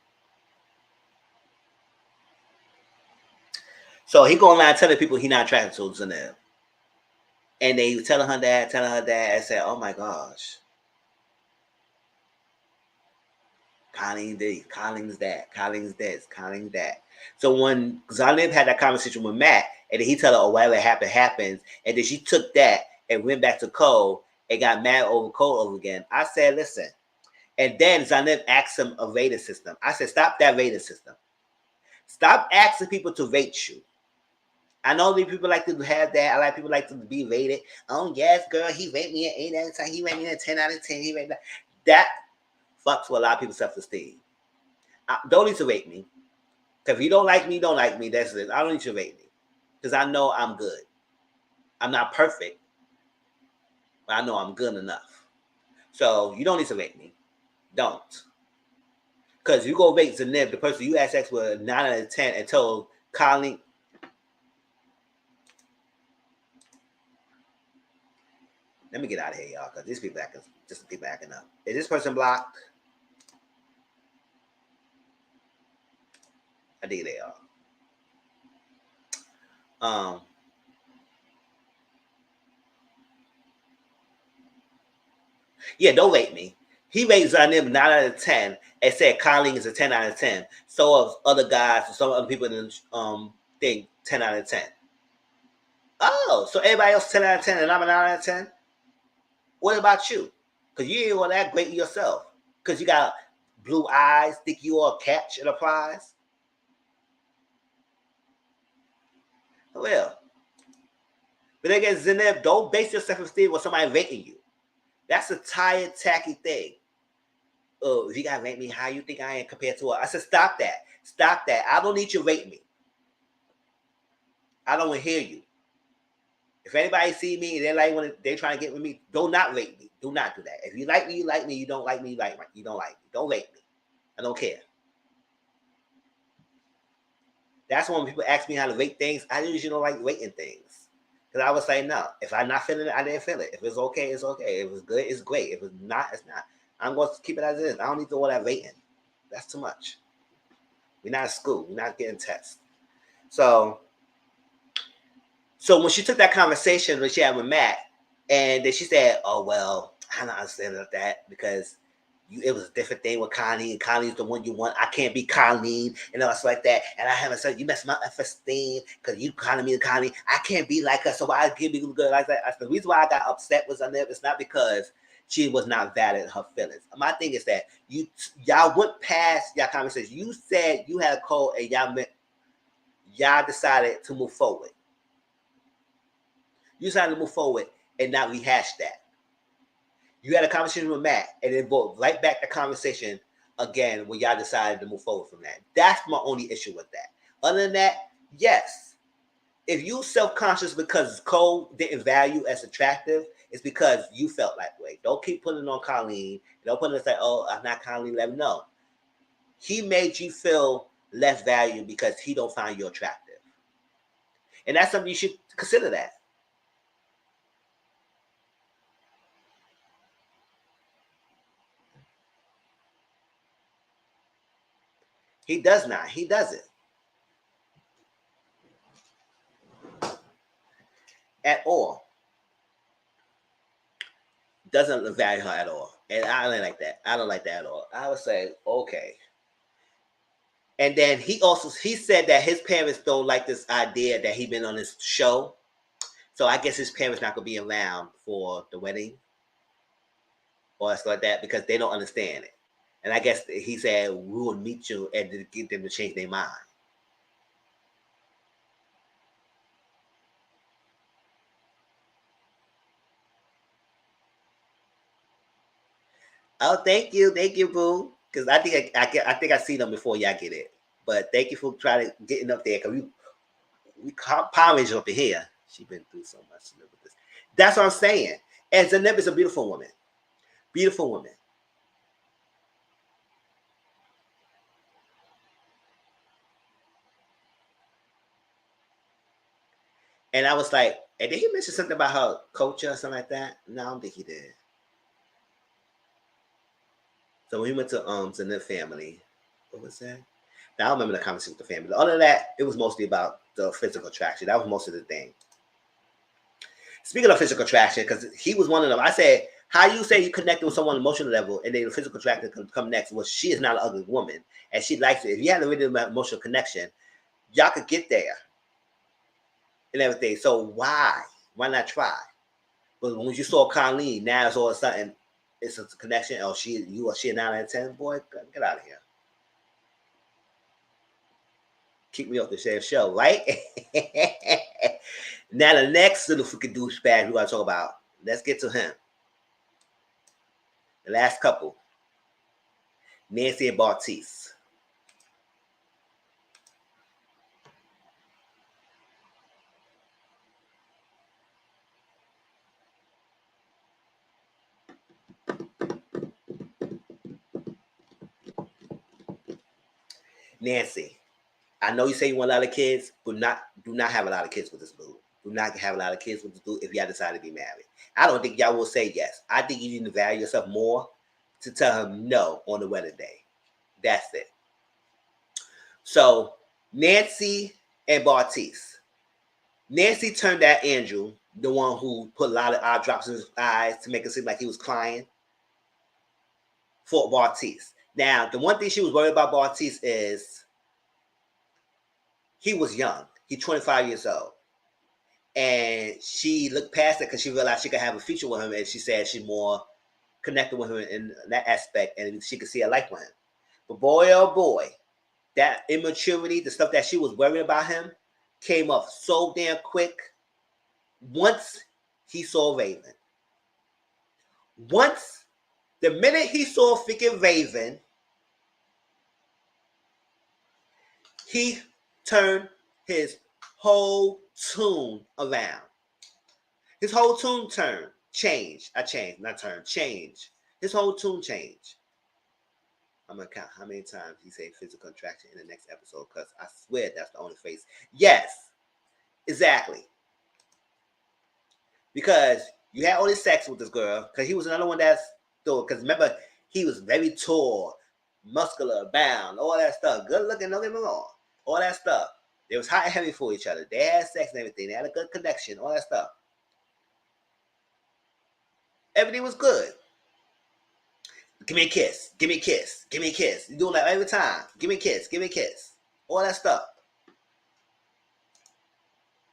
So he going around telling people he not attracted to Zanel. And they telling her that, and said, oh my gosh. Colleen this, Colleen's that, Colleen's this, Colleen's that. So when Zanib had that conversation with Matt, and then he tell her, oh, whatever happened, happens, and then she took that and went back to Cole and got mad over Cole over again. I said, listen. And then Zanib asked him a rating system. I said, stop that rating system. Stop asking people to rate you. I know these people like to have that. I like people like to be rated. Oh, yes, girl, he rated me an 8 out of 10. He rated me a 10 out of 10. He rated that fucks with a lot of people's self-esteem. Don't need to rate me. Because if you don't like me, don't like me. That's it. I don't need to rate me. Because I know I'm good. I'm not perfect. But I know I'm good enough. So you don't need to rate me. Don't. Because you go rate Zanib, the person you had sex with, 9 out of 10, and told Colleen. Let me get out of here, y'all, because these people acting, just people acting up. Is this person blocked? I think they are. Yeah, don't rate me. He rates Zanib 9 out of 10 and said Colleen is a 10 out of 10. So of other guys, some other people in the thing 10 out of 10. Oh, so everybody else 10 out of 10 and I'm a 9 out of 10? What about you? Because you ain't all that great yourself. Because you got blue eyes, think you all catch and applies. Well, but again, Zanib, don't base your self-esteem on somebody rating you. That's a tired, tacky thing. Oh, if you gotta rate me, how you think I am compared to her? I said, stop that. Stop that. I don't need you to rate me. I don't want to hear you. If anybody see me and they like when they trying to get with me, do not rate me. Do not do that. If you like me, you like me. You don't like me, you like me. You don't like me. Don't rate me. I don't care. That's when people ask me how to rate things. I usually don't like rating things. Because I would say, no. If I'm not feeling it, I didn't feel it. If it's okay, it's okay. If it's good, it's great. If it's not, it's not. I'm going to keep it as it is. I don't need to do all that rating. That's too much. We're not at school. We're not getting tests. So when she took that conversation that she had with Matt, and then she said, oh, well, I don't understand that because it was a different thing with Colleen. Colleen's the one you want. I can't be Colleen and all stuff like that. And I haven't said, you messed my self-esteem because you calling me Colleen. I can't be like her, so I can't be good like that. The reason why I got upset was on there. It's not because she was not valid in her feelings. My thing is that y'all went past y'all conversation. You said you had a call and y'all decided to move forward. You decided to move forward and not rehash that. You had a conversation with Matt and then brought right back the conversation again when y'all decided to move forward from that. That's my only issue with that. Other than that, yes. If you self-conscious because Cole didn't value as attractive, it's because you felt that way. Don't keep putting it on Colleen. Don't put it and say, oh, I'm not Colleen. Let him know. He made you feel less value because he don't find you attractive. And that's something you should consider that. He does not. He doesn't. At all. Doesn't value her at all. And I don't like that. I don't like that at all. I would say, okay. And then he said that his parents don't like this idea that he been on this show. So I guess his parents not gonna be around for the wedding or stuff like that because they don't understand it. And I guess he said we will meet you and to get them to change their mind. Oh, thank you, boo. Because I think I see them before y'all get it. But thank you for trying to getting up there because we Power Ranger up in here. She been through so much to live with this. That's what I'm saying. And Zanib is a beautiful woman. Beautiful woman. And I was like, and did he mention something about her culture or something like that? No, I don't think he did. So when he went to Zanib family, what was that? Now, I don't remember the conversation with the family. Other than that, it was mostly about the physical attraction. That was most of the thing. Speaking of physical attraction, because he was one of them, I said, how you say you connected with someone on emotional level and then the physical attraction can come next? Well, she is not an ugly woman and she likes it. If you had a really emotional connection, y'all could get there and everything. So why not try? But when you saw Colleen, now it's all of a sudden it's a connection. Oh, she a 9 out of 10? Boy, get out of here. Keep me off the same show, right? Now the next little freaking douchebag we gotta talk about. Let's get to him. The last couple. Nancy and Bartise. Nancy, I know you say you want a lot of kids, but do not have a lot of kids with this dude. Do not have a lot of kids with this dude if y'all decide to be married. I don't think y'all will say yes. I think you need to value yourself more to tell him no on the wedding day. That's it. So Nancy and Bartise. Nancy turned at Andrew, the one who put a lot of eye drops in his eyes to make it seem like he was crying. for Bartise. Now, the one thing she was worried about Bartise is he was young. He's 25 years old. And she looked past it because she realized she could have a future with him. And she said she's more connected with him in that aspect. And she could see a life with him. But boy, oh boy, that immaturity, the stuff that she was worried about him, came up so damn quick once he saw Raven. Once, the minute he saw freaking Raven, he turned his whole tune around. His whole tune changed. Changed. His whole tune changed. I'm going to count how many times he said physical contraction in the next episode because I swear that's the only phrase. Yes, exactly. Because you had all this sex with this girl because he was another one that's still, because remember, he was very tall, muscular, bound, all that stuff. Good looking, don't get me wrong. All that stuff. They was hot and heavy for each other. They had sex and everything. They had a good connection, all that stuff. Everything was good. Give me a kiss. Give me a kiss. Give me a kiss. You're doing that every time. Give me a kiss. Give me a kiss. All that stuff.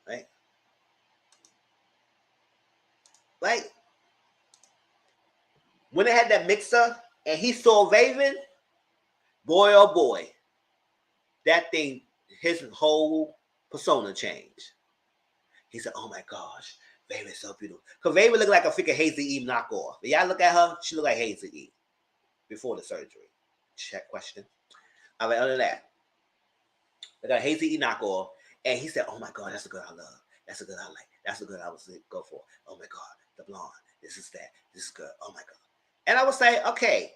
Right? Right? When they had that mixer and he saw Raven, boy oh boy, that thing, his whole persona changed. He said, oh my gosh, Raven's so beautiful. Because Raven looked like a freaking Hazel Eve knockoff. If y'all look at her, she looked like Hazel Eve before the surgery. Check question. All right, other than that, they got a Hazel Eve knockoff. And he said, oh my God, that's the girl I love. That's the girl I like. That's the girl I was go for. Oh my God, the blonde. This is that. This is good. Oh my God. And I would say, okay,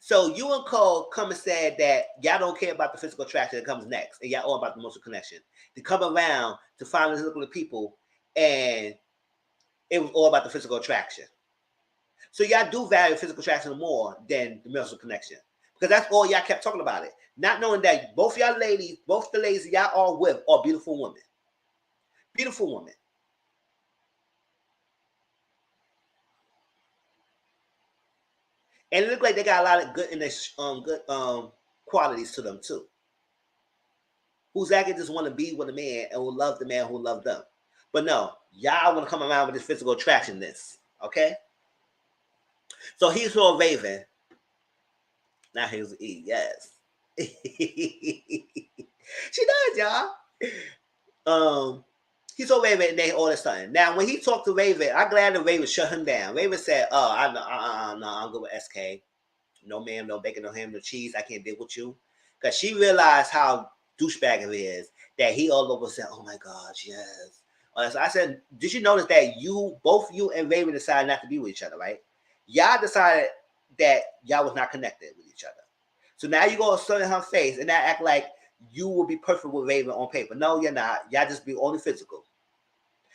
so you and Cole come and said that y'all don't care about the physical attraction that comes next, and y'all all about the emotional connection. To come around to finally look at the people, and it was all about the physical attraction. So y'all do value physical attraction more than the emotional connection. Because that's all y'all kept talking about it. Not knowing that both y'all ladies, both the ladies y'all are with are beautiful women. Beautiful women. And it looked like they got a lot of good in their good qualities to them too. Who's actually just want to be with a man and will love the man who loved them. But no, y'all want to come around with this physical attractionness. Okay? So he saw Raven. Now here's E. Yes. She does, y'all. He saw Raven and they all of a sudden. Now, when he talked to Raven, I'm glad that Raven shut him down. Raven said, oh, I'm good with SK. No ma'am, no bacon, no ham, no cheese. I can't deal with you. Because she realized how douchebag it is that he all over said, oh my gosh, yes. So I said, did you notice that both you and Raven decided not to be with each other, right? Y'all decided that y'all was not connected with each other. So now you go sit in her face and now act like you will be perfect with Raven on paper. No, you're not. Y'all just be only physical.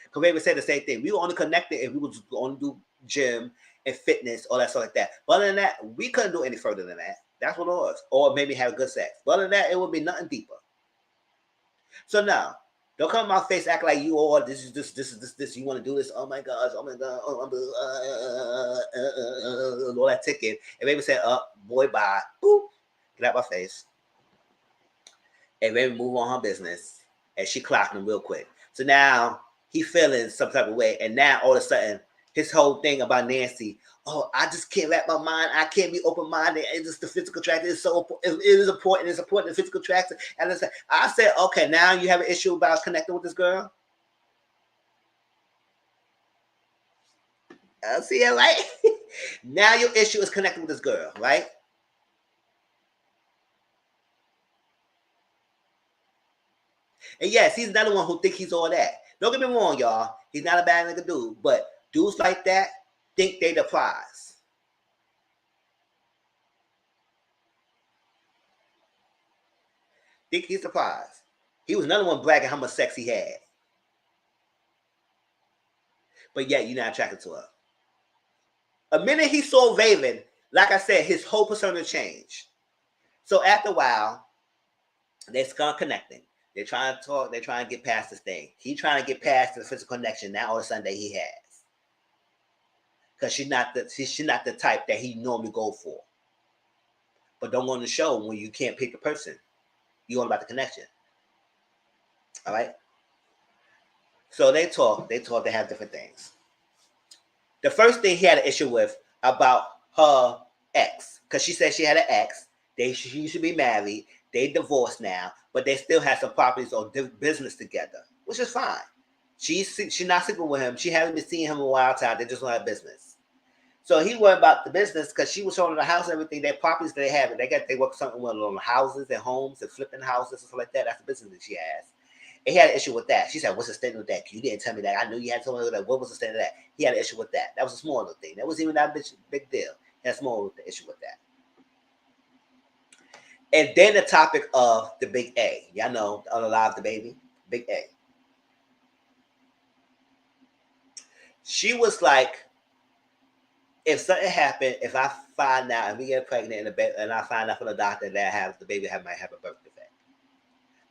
Because Raven said the same thing. We were only connected if we would only do gym and fitness, all that stuff like that. But other than that, we couldn't do any further than that. That's what it was. Or maybe have good sex. But other than that, it would be nothing deeper. So now, don't come in my face act like you all this. You want to do this? Oh my gosh! Oh my god! All that ticket. And Raven said, boy, bye. Boop. Get out my face. And Raven move on her business. And she clocked him real quick. So now he feeling some type of way. And now all of a sudden, his whole thing about Nancy, oh, I just can't wrap my mind. I can't be open-minded. It's just the physical attraction is so important. It is important. It's important, the physical attraction. And I said, okay, now you have an issue about connecting with this girl? See it, right? Now your issue is connecting with this girl, right? And yes, he's another one who thinks he's all that. Don't get me wrong, y'all. He's not a bad nigga dude. But dudes like that think they the prize. Think he's the prize. He was another one bragging how much sex he had. But yet, you're not attracted to her. A minute he saw Raven, like I said, his whole persona changed. So after a while, they're start connecting. They're trying to talk. They're trying to get past this thing. He's trying to get past the physical connection now on Sunday he has. Because she's not the type that he normally go for. but don't go on the show when you can't pick the person. You all about the connection. All right. So they talk. They have different things. The first thing he had an issue with about her ex, because she said she had an ex. She used to be married. They divorced now, but they still had some properties or business together, which is fine. She's not sleeping with him. She hasn't been seeing him in a while time. They just don't have business. So he worried about the business because she was showing the house and everything. Their properties they have. They work something with on houses and homes and flipping houses and stuff like that. That's the business that she has. And he had an issue with that. She said, "What's the statement of that? You didn't tell me that. I knew you had someone that. What was the statement of that?" He had an issue with that. That was a small little thing. That wasn't even that big deal. He had a small issue with that. And then the topic of the big A. Y'all know, unalive the baby. Big A. She was like, if something happened, if I find out and we get pregnant and I find out from the doctor that the baby might have a birth defect,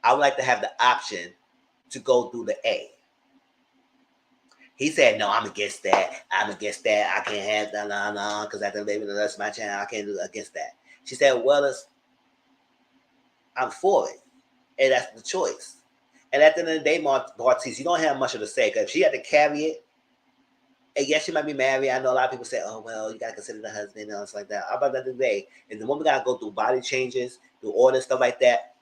I would like to have the option to go through the A. He said, "No, I'm against that. I'm against that. I can't have that, because after the baby, that's my channel. I can't do against that." She said, "Well, I'm for it, and that's the choice." And at the end of the day, Bartiz, you don't have much of a say, because if she had to carry it, and yes, she might be married. I know a lot of people say, "Oh, well, you gotta consider the husband and stuff like that." How about that today? And the woman gotta go through body changes, through all this stuff like that.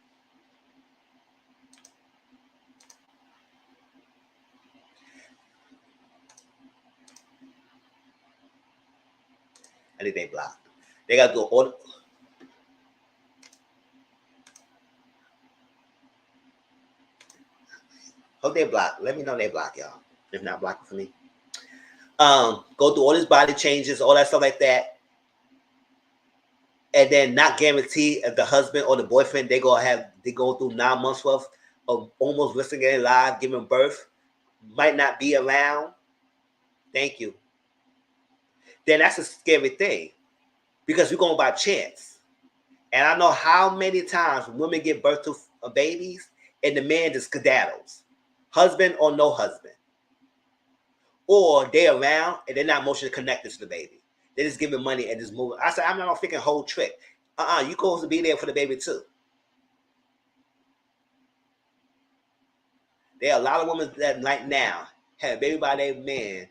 I think they blocked. They gotta do all. Hope they block. Let me know they block, y'all. If not, block it for me. Go through all these body changes, all that stuff like that, and then not guarantee if the husband or the boyfriend they go through 9 months worth of almost risking their life, giving birth, might not be around. Thank you. Then that's a scary thing, because we're going by chance. And I know how many times women give birth to babies and the man just skedaddles, husband or no husband, or they're around and they're not emotionally connected to the baby. They're just giving money and just moving. I said, I'm not thinking whole trick. You supposed to be there for the baby too. There are a lot of women that right now have a baby by their man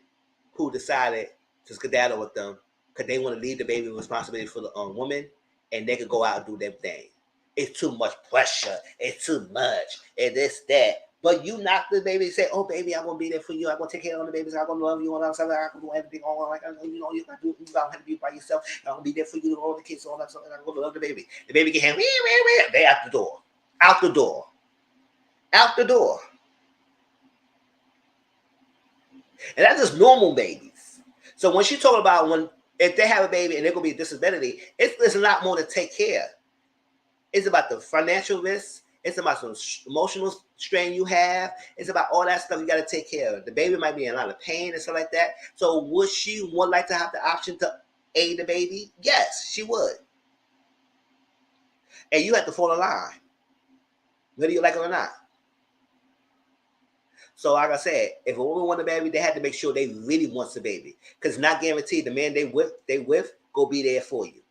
who decided to skedaddle with them because they want to leave the baby responsibility for the woman, and they could go out and do their thing. It's too much pressure. It's too much. And this, that. But you knock the baby and say, "Oh, baby, I'm gonna be there for you. I'm gonna take care of the babies. I'm gonna love you and all that. I can do everything all like you know. You don't have to be by yourself. I'm gonna be there for you, all the kids, all that stuff. I'm gonna love the baby. The baby can have they out the door, out the door, out the door." And that's just normal babies. So when she talking about if they have a baby and they're gonna be a disability, it's a lot more to take care. It's about the financial risk. It's about some emotional strain you have. It's about all that stuff you got to take care of. The baby might be in a lot of pain and stuff like that. So would she like to have the option to aid the baby? Yes, she would. And you have to fall in line, whether you like it or not. So like I said, if a woman want a baby, they have to make sure they really want the baby, because it's not guaranteed the man they with go be there for you.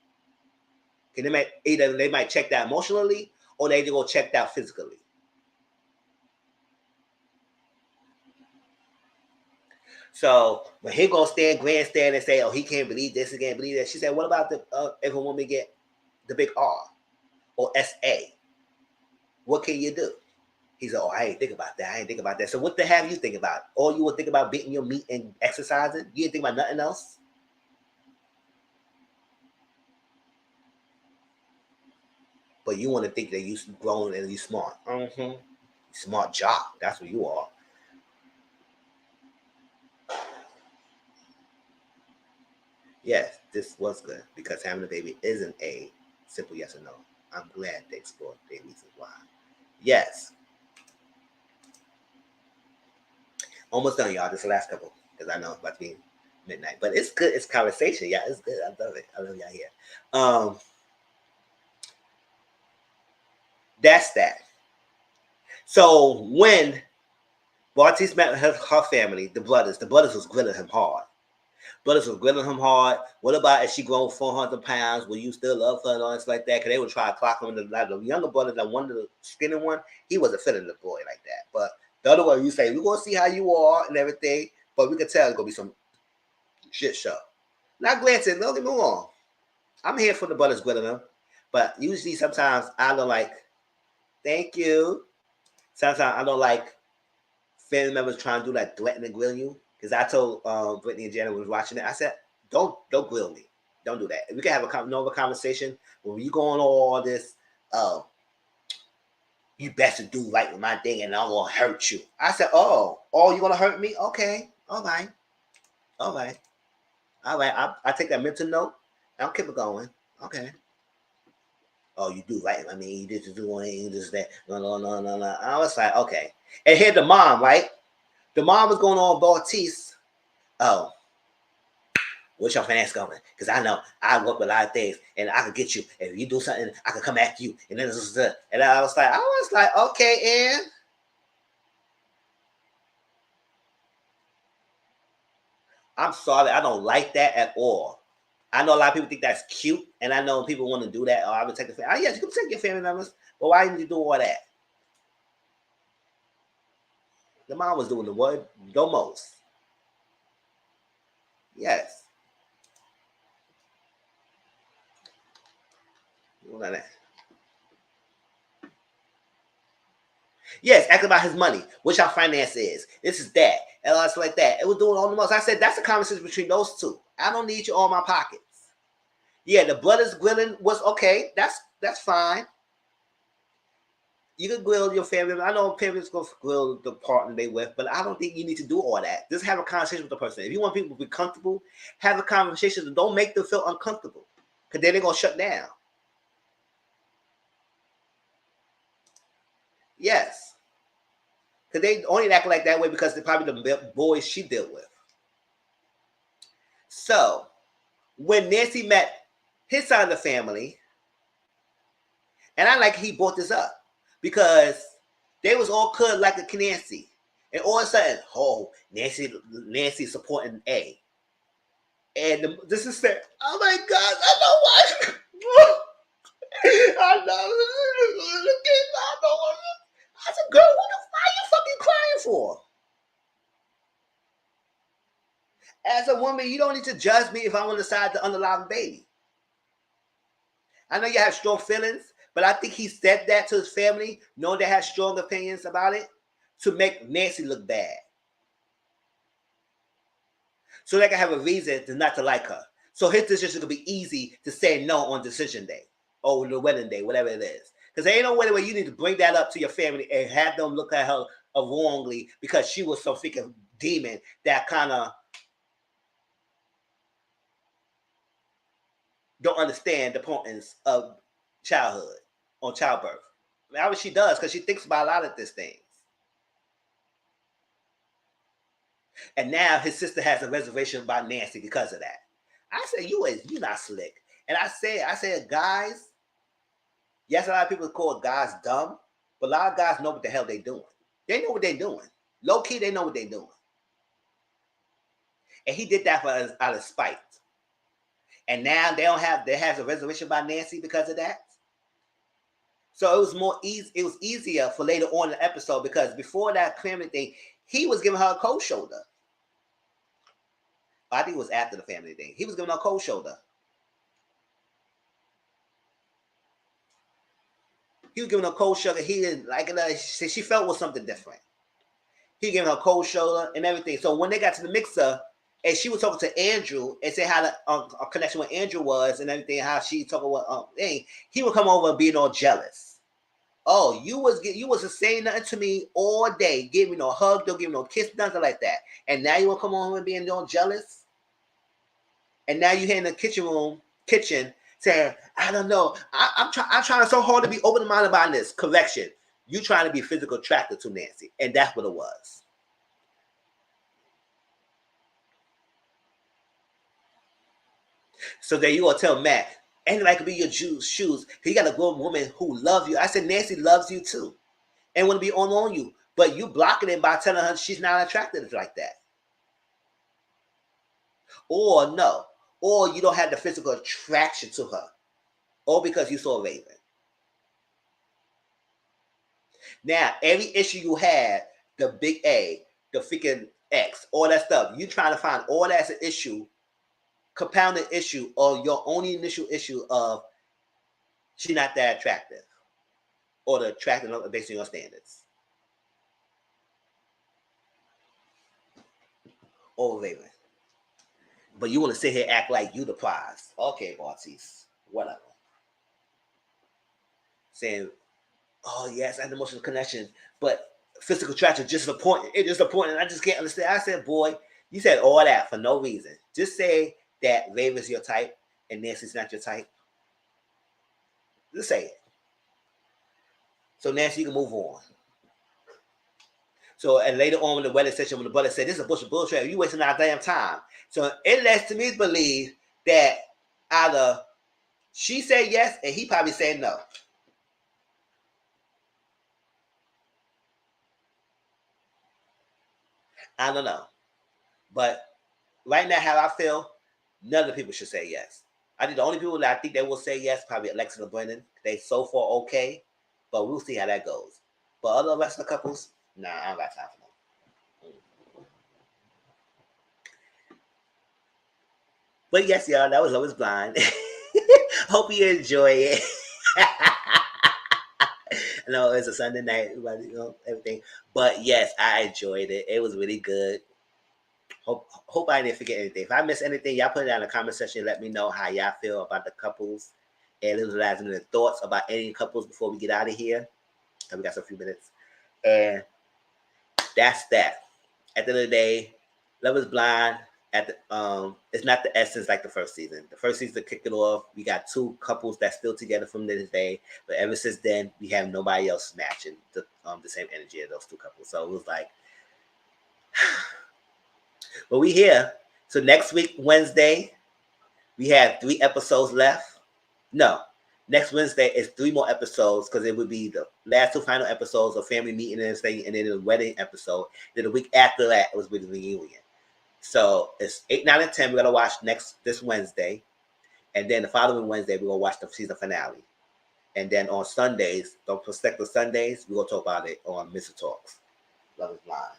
They might check that emotionally, or they go check out physically. So when he gonna stand grandstand and say, "Oh, he can't believe this, he can't believe that," she said, "What about if a woman get the big R or SA? What can you do?" He said, "Oh, I ain't think about that. I ain't think about that." So what the hell you think about? All you would think about beating your meat and exercising? You didn't think about nothing else? But you want to think that you grown and you smart. Mm-hmm. Smart job. That's what you are. Yes, this was good, because having a baby isn't a simple yes or no. I'm glad they explored their reasons why. Yes. Almost done, y'all. This is the last couple, because I know it's about to be midnight. But it's good. It's conversation. Yeah, it's good. I love it. I love y'all here. That's that. So when Bartiz met her family, the brothers was grilling him hard. brothers was grilling him hard. What about if she grown 400 pounds? Will you still love her and all this like that? Because they would try to clock him. Like the younger brother, that one of the skinny one, he wasn't feeling the boy like that. But the other one, you say, we're going to see how you are and everything. But we can tell it's going to be some shit show. Not glancing, don't get me wrong. I'm here for the brothers grilling them. But usually, sometimes I don't like, thank you. Sometimes I don't like family members trying to do like threaten and grill you. Because I told Brittany and Jenna was watching it, I said, don't grill me. Don't do that. We can have a normal conversation. When you go on all this, you best to do right with my thing and I'm going to hurt you. I said, oh, you're going to hurt me? Okay. All right. I take that mental note. I'll keep it going. Okay. Oh, you do right. I mean, you just do this, that. No. I was like, okay. And here the mom, right? The mom was going on Bautiste. Oh, what's your finance going? Because I know I work with a lot of things, and I could get you. If you do something, I could come after you. And then and I was like, okay, Ann. I'm sorry, I don't like that at all. I know a lot of people think that's cute, and I know people want to do that. Oh, I would take the family. Oh, yes, you can take your family members, but why did you do all that? The mom was doing the what? The most. Yes. Yes, asking about his money, which our finance is. This is that, and all stuff like that. It was doing all the most. I said that's a conversation between those two. I don't need you on my pockets. Yeah, the brothers grilling was okay. That's fine. You can grill your family. I know parents go grill the partner they with, but I don't think you need to do all that. Just have a conversation with the person. If you want people to be comfortable, have a conversation and don't make them feel uncomfortable, because then they're gonna shut down. Yes, because they only act like that way because they're probably the boys she dealt with. So when Nancy met his side of the family, and I like he brought this up because they was all cut like a Nancy, and all of a sudden, oh, Nancy supporting A, and this is said, oh my God, I know why. I know. I said, girl, why are you fucking crying for? As a woman, you don't need to judge me if I'm on the side of the unalive baby. I know you have strong feelings, but I think he said that to his family, knowing they had strong opinions about it, to make Nancy look bad. So they can have a reason to not to like her. So his decision could be easy to say no on decision day or the wedding day, whatever it is. Because there ain't no way where you need to bring that up to your family and have them look at her wrongly because she was some freaking demon that kind of don't understand the importance of childhood on childbirth. I mean, obviously she does because she thinks about a lot of these things. And now his sister has a reservation about Nancy because of that. I said, you not slick. And I said, guys, yes, a lot of people call guys dumb, but a lot of guys know what the hell they're doing. They know what they're doing. Low key, they know what they're doing. And he did that out of spite. And now they has a reservation by Nancy because of that. So it was it was easier for later on in the episode because before that family thing, he was giving her a cold shoulder. I think it was after the family thing. He was giving her a cold shoulder. He was giving her a cold shoulder. He didn't like it. She felt was something different. He gave her a cold shoulder and everything. So when they got to the mixer, and she was talking to Andrew and say how the connection with Andrew was and everything, how she talking about thing, he would come over and being all jealous. Oh, you was saying nothing to me all day, give me no hug, don't give me no kiss, nothing like that. And now you want to come over and being all jealous? And now you're here in the kitchen saying, I don't know, I'm trying so hard to be open-minded about this. Correction, you trying to be physical attracted to Nancy, and that's what it was. So then you gonna tell Matt, anybody could be your shoes. He got a grown woman who loves you. I said Nancy loves you too, and want to be on you, but you blocking it by telling her she's not attracted like that. or no, or you don't have the physical attraction to her, or because you saw Raven. Now, every issue you had, the big A, the freaking X, all that stuff, you trying to find all that's an issue, compounded issue, or your only initial issue of she not that attractive, or the attractive based on your standards. Or Raven. But you want to sit here act like you the prize. Okay, Bartiz. Whatever. Saying, oh yes, I had emotional connection, but physical attraction just important. It's just important. I just can't understand. I said, boy, you said all that for no reason. Just say that Raven's your type and Nancy's not your type. Just say it. So Nancy, you can move on. So and later on in the wedding session, when the brother said, "This is a bunch of bullshit. You wasting our damn time." So it lets to me believe that either she said yes and he probably said no. I don't know. But right now, how I feel, none of the people should say yes. I think the only people that I think they will say yes, probably Alexa and Brendan. They so far okay, but we'll see how that goes. But other rest of the couples, nah, I don't got time for them. But yes, y'all, that was Love Is Blind. Hope you enjoy it. I know it's a Sunday night, everything. But yes, I enjoyed it. It was really good. Hope I didn't forget anything. If I missed anything, y'all put it down in the comment section. Let me know how y'all feel about the couples. And utilize the thoughts about any couples before we get out of here. And we got some few minutes. And that's that. At the end of the day, Love Is Blind. It's not the essence like the first season. The first season kicked it off. We got two couples that's still together from this day, but ever since then, we have nobody else matching the same energy of those two couples. So it was like, but we here. So next week, Wednesday, we have 3 episodes left. No, next Wednesday is 3 more episodes because it would be the last 2 final episodes of family meeting and thing, and then the wedding episode. Then the week after that was with the reunion. So it's 8, 9, and 10. We're gonna watch this Wednesday, and then the following Wednesday we're gonna watch the season finale. And then on Sundays, don't prospective Sundays, we're gonna talk about it on Mr. Talks. Love Is Blind.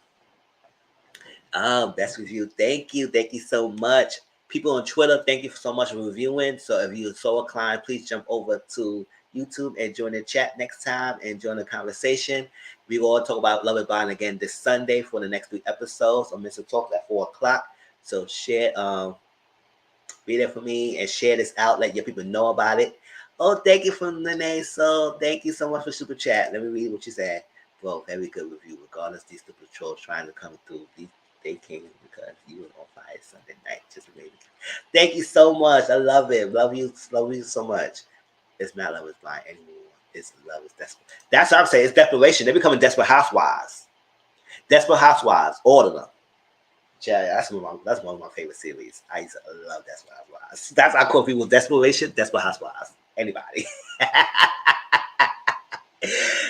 Best review. Thank you so much. People on Twitter, thank you so much for reviewing. So if you're so inclined, please jump over to YouTube and join the chat next time and join the conversation. We will talk about Love Is Blind again this Sunday for the next 3 episodes on Mr. Talks at 4 o'clock. So share, be there for me and share this out. Let your people know about it. Oh, thank you from Nene. So thank you so much for super chat. Let me read what you said. Well, very good review. Regardless, these stupid trolls trying to come through. They came because you were on fire Sunday night. Just amazing. Thank you so much. I love it. Love you so much. It's not Love Is Blind anymore. It's Love Is Desperate. That's what I'm saying. It's desperation. They're becoming desperate housewives. Desperate Housewives. All of them. Yeah, that's one of my favorite series. I used to love Desperate Housewives. That's I call people desperation. Desperate Housewives. Anybody.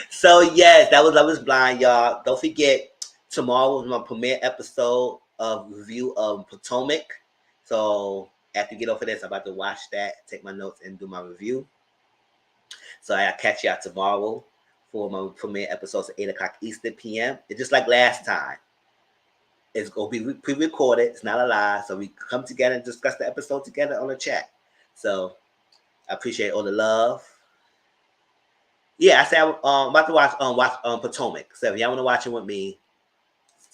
So yes, that was Love Is Blind, y'all. Don't forget, tomorrow is my premiere episode of review of Potomac. So after you get off of this, I'm about to watch that, take my notes, and do my review. So I'll catch y'all tomorrow for my premiere episodes at 8 o'clock Eastern PM. It's just like last time. It's going to be pre-recorded. It's not a lie. So we come together and discuss the episode together on the chat. So I appreciate all the love. Yeah, I said I'm about to watch Potomac. So if y'all want to watch it with me,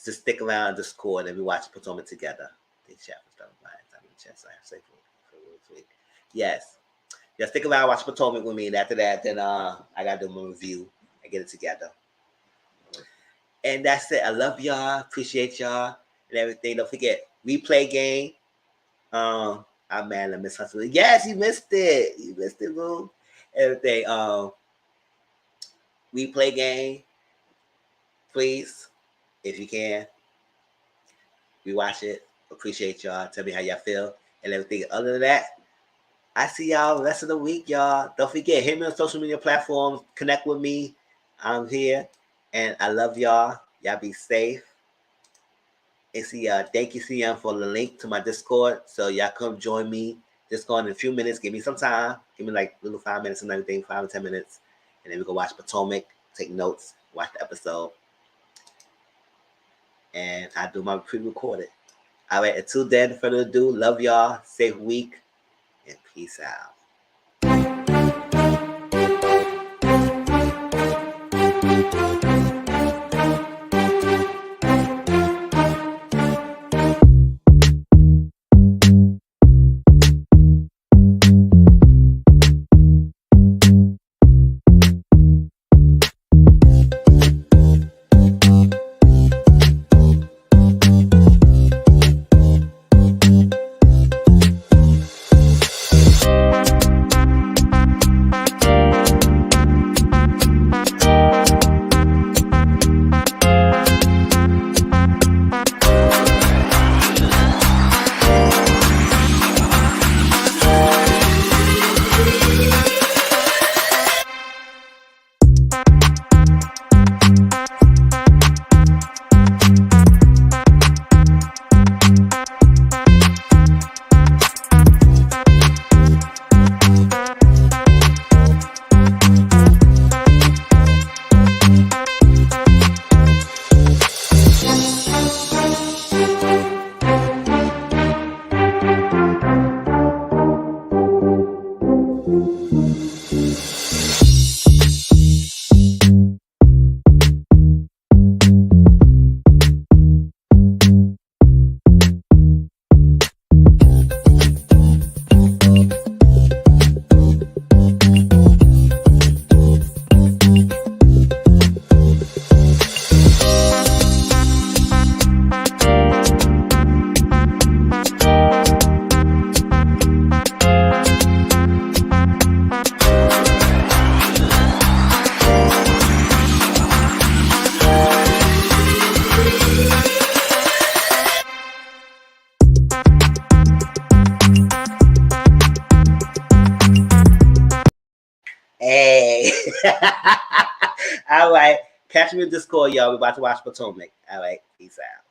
just stick around in Discord and we watch Potomac together. Yes. Yeah, stick around, watch Potomac with me, and after that, then I gotta do my review and get it together. And that's it. I love y'all, appreciate y'all, and everything. Don't forget, replay game. I'm mad at Miss Hustle. Yes, you missed it. You missed it, boo. Everything. Replay game. Please, if you can, rewatch it. Appreciate y'all. Tell me how y'all feel and everything. Other than that, I see y'all the rest of the week, y'all. Don't forget, hit me on social media platforms. Connect with me. I'm here. And I love y'all. Y'all be safe. And see, thank you, CM, for the link to my Discord. So y'all come join me. Discord in a few minutes. Give me some time. Give me like little 5 minutes and everything, 5 to 10 minutes. And then we go watch Potomac, take notes, watch the episode. And I do my pre-recorded. All right, until then, further ado, love y'all. Safe week. And peace out. Hey. All right. Catch me in Discord, y'all. We're about to watch Potomac. All right. Peace out.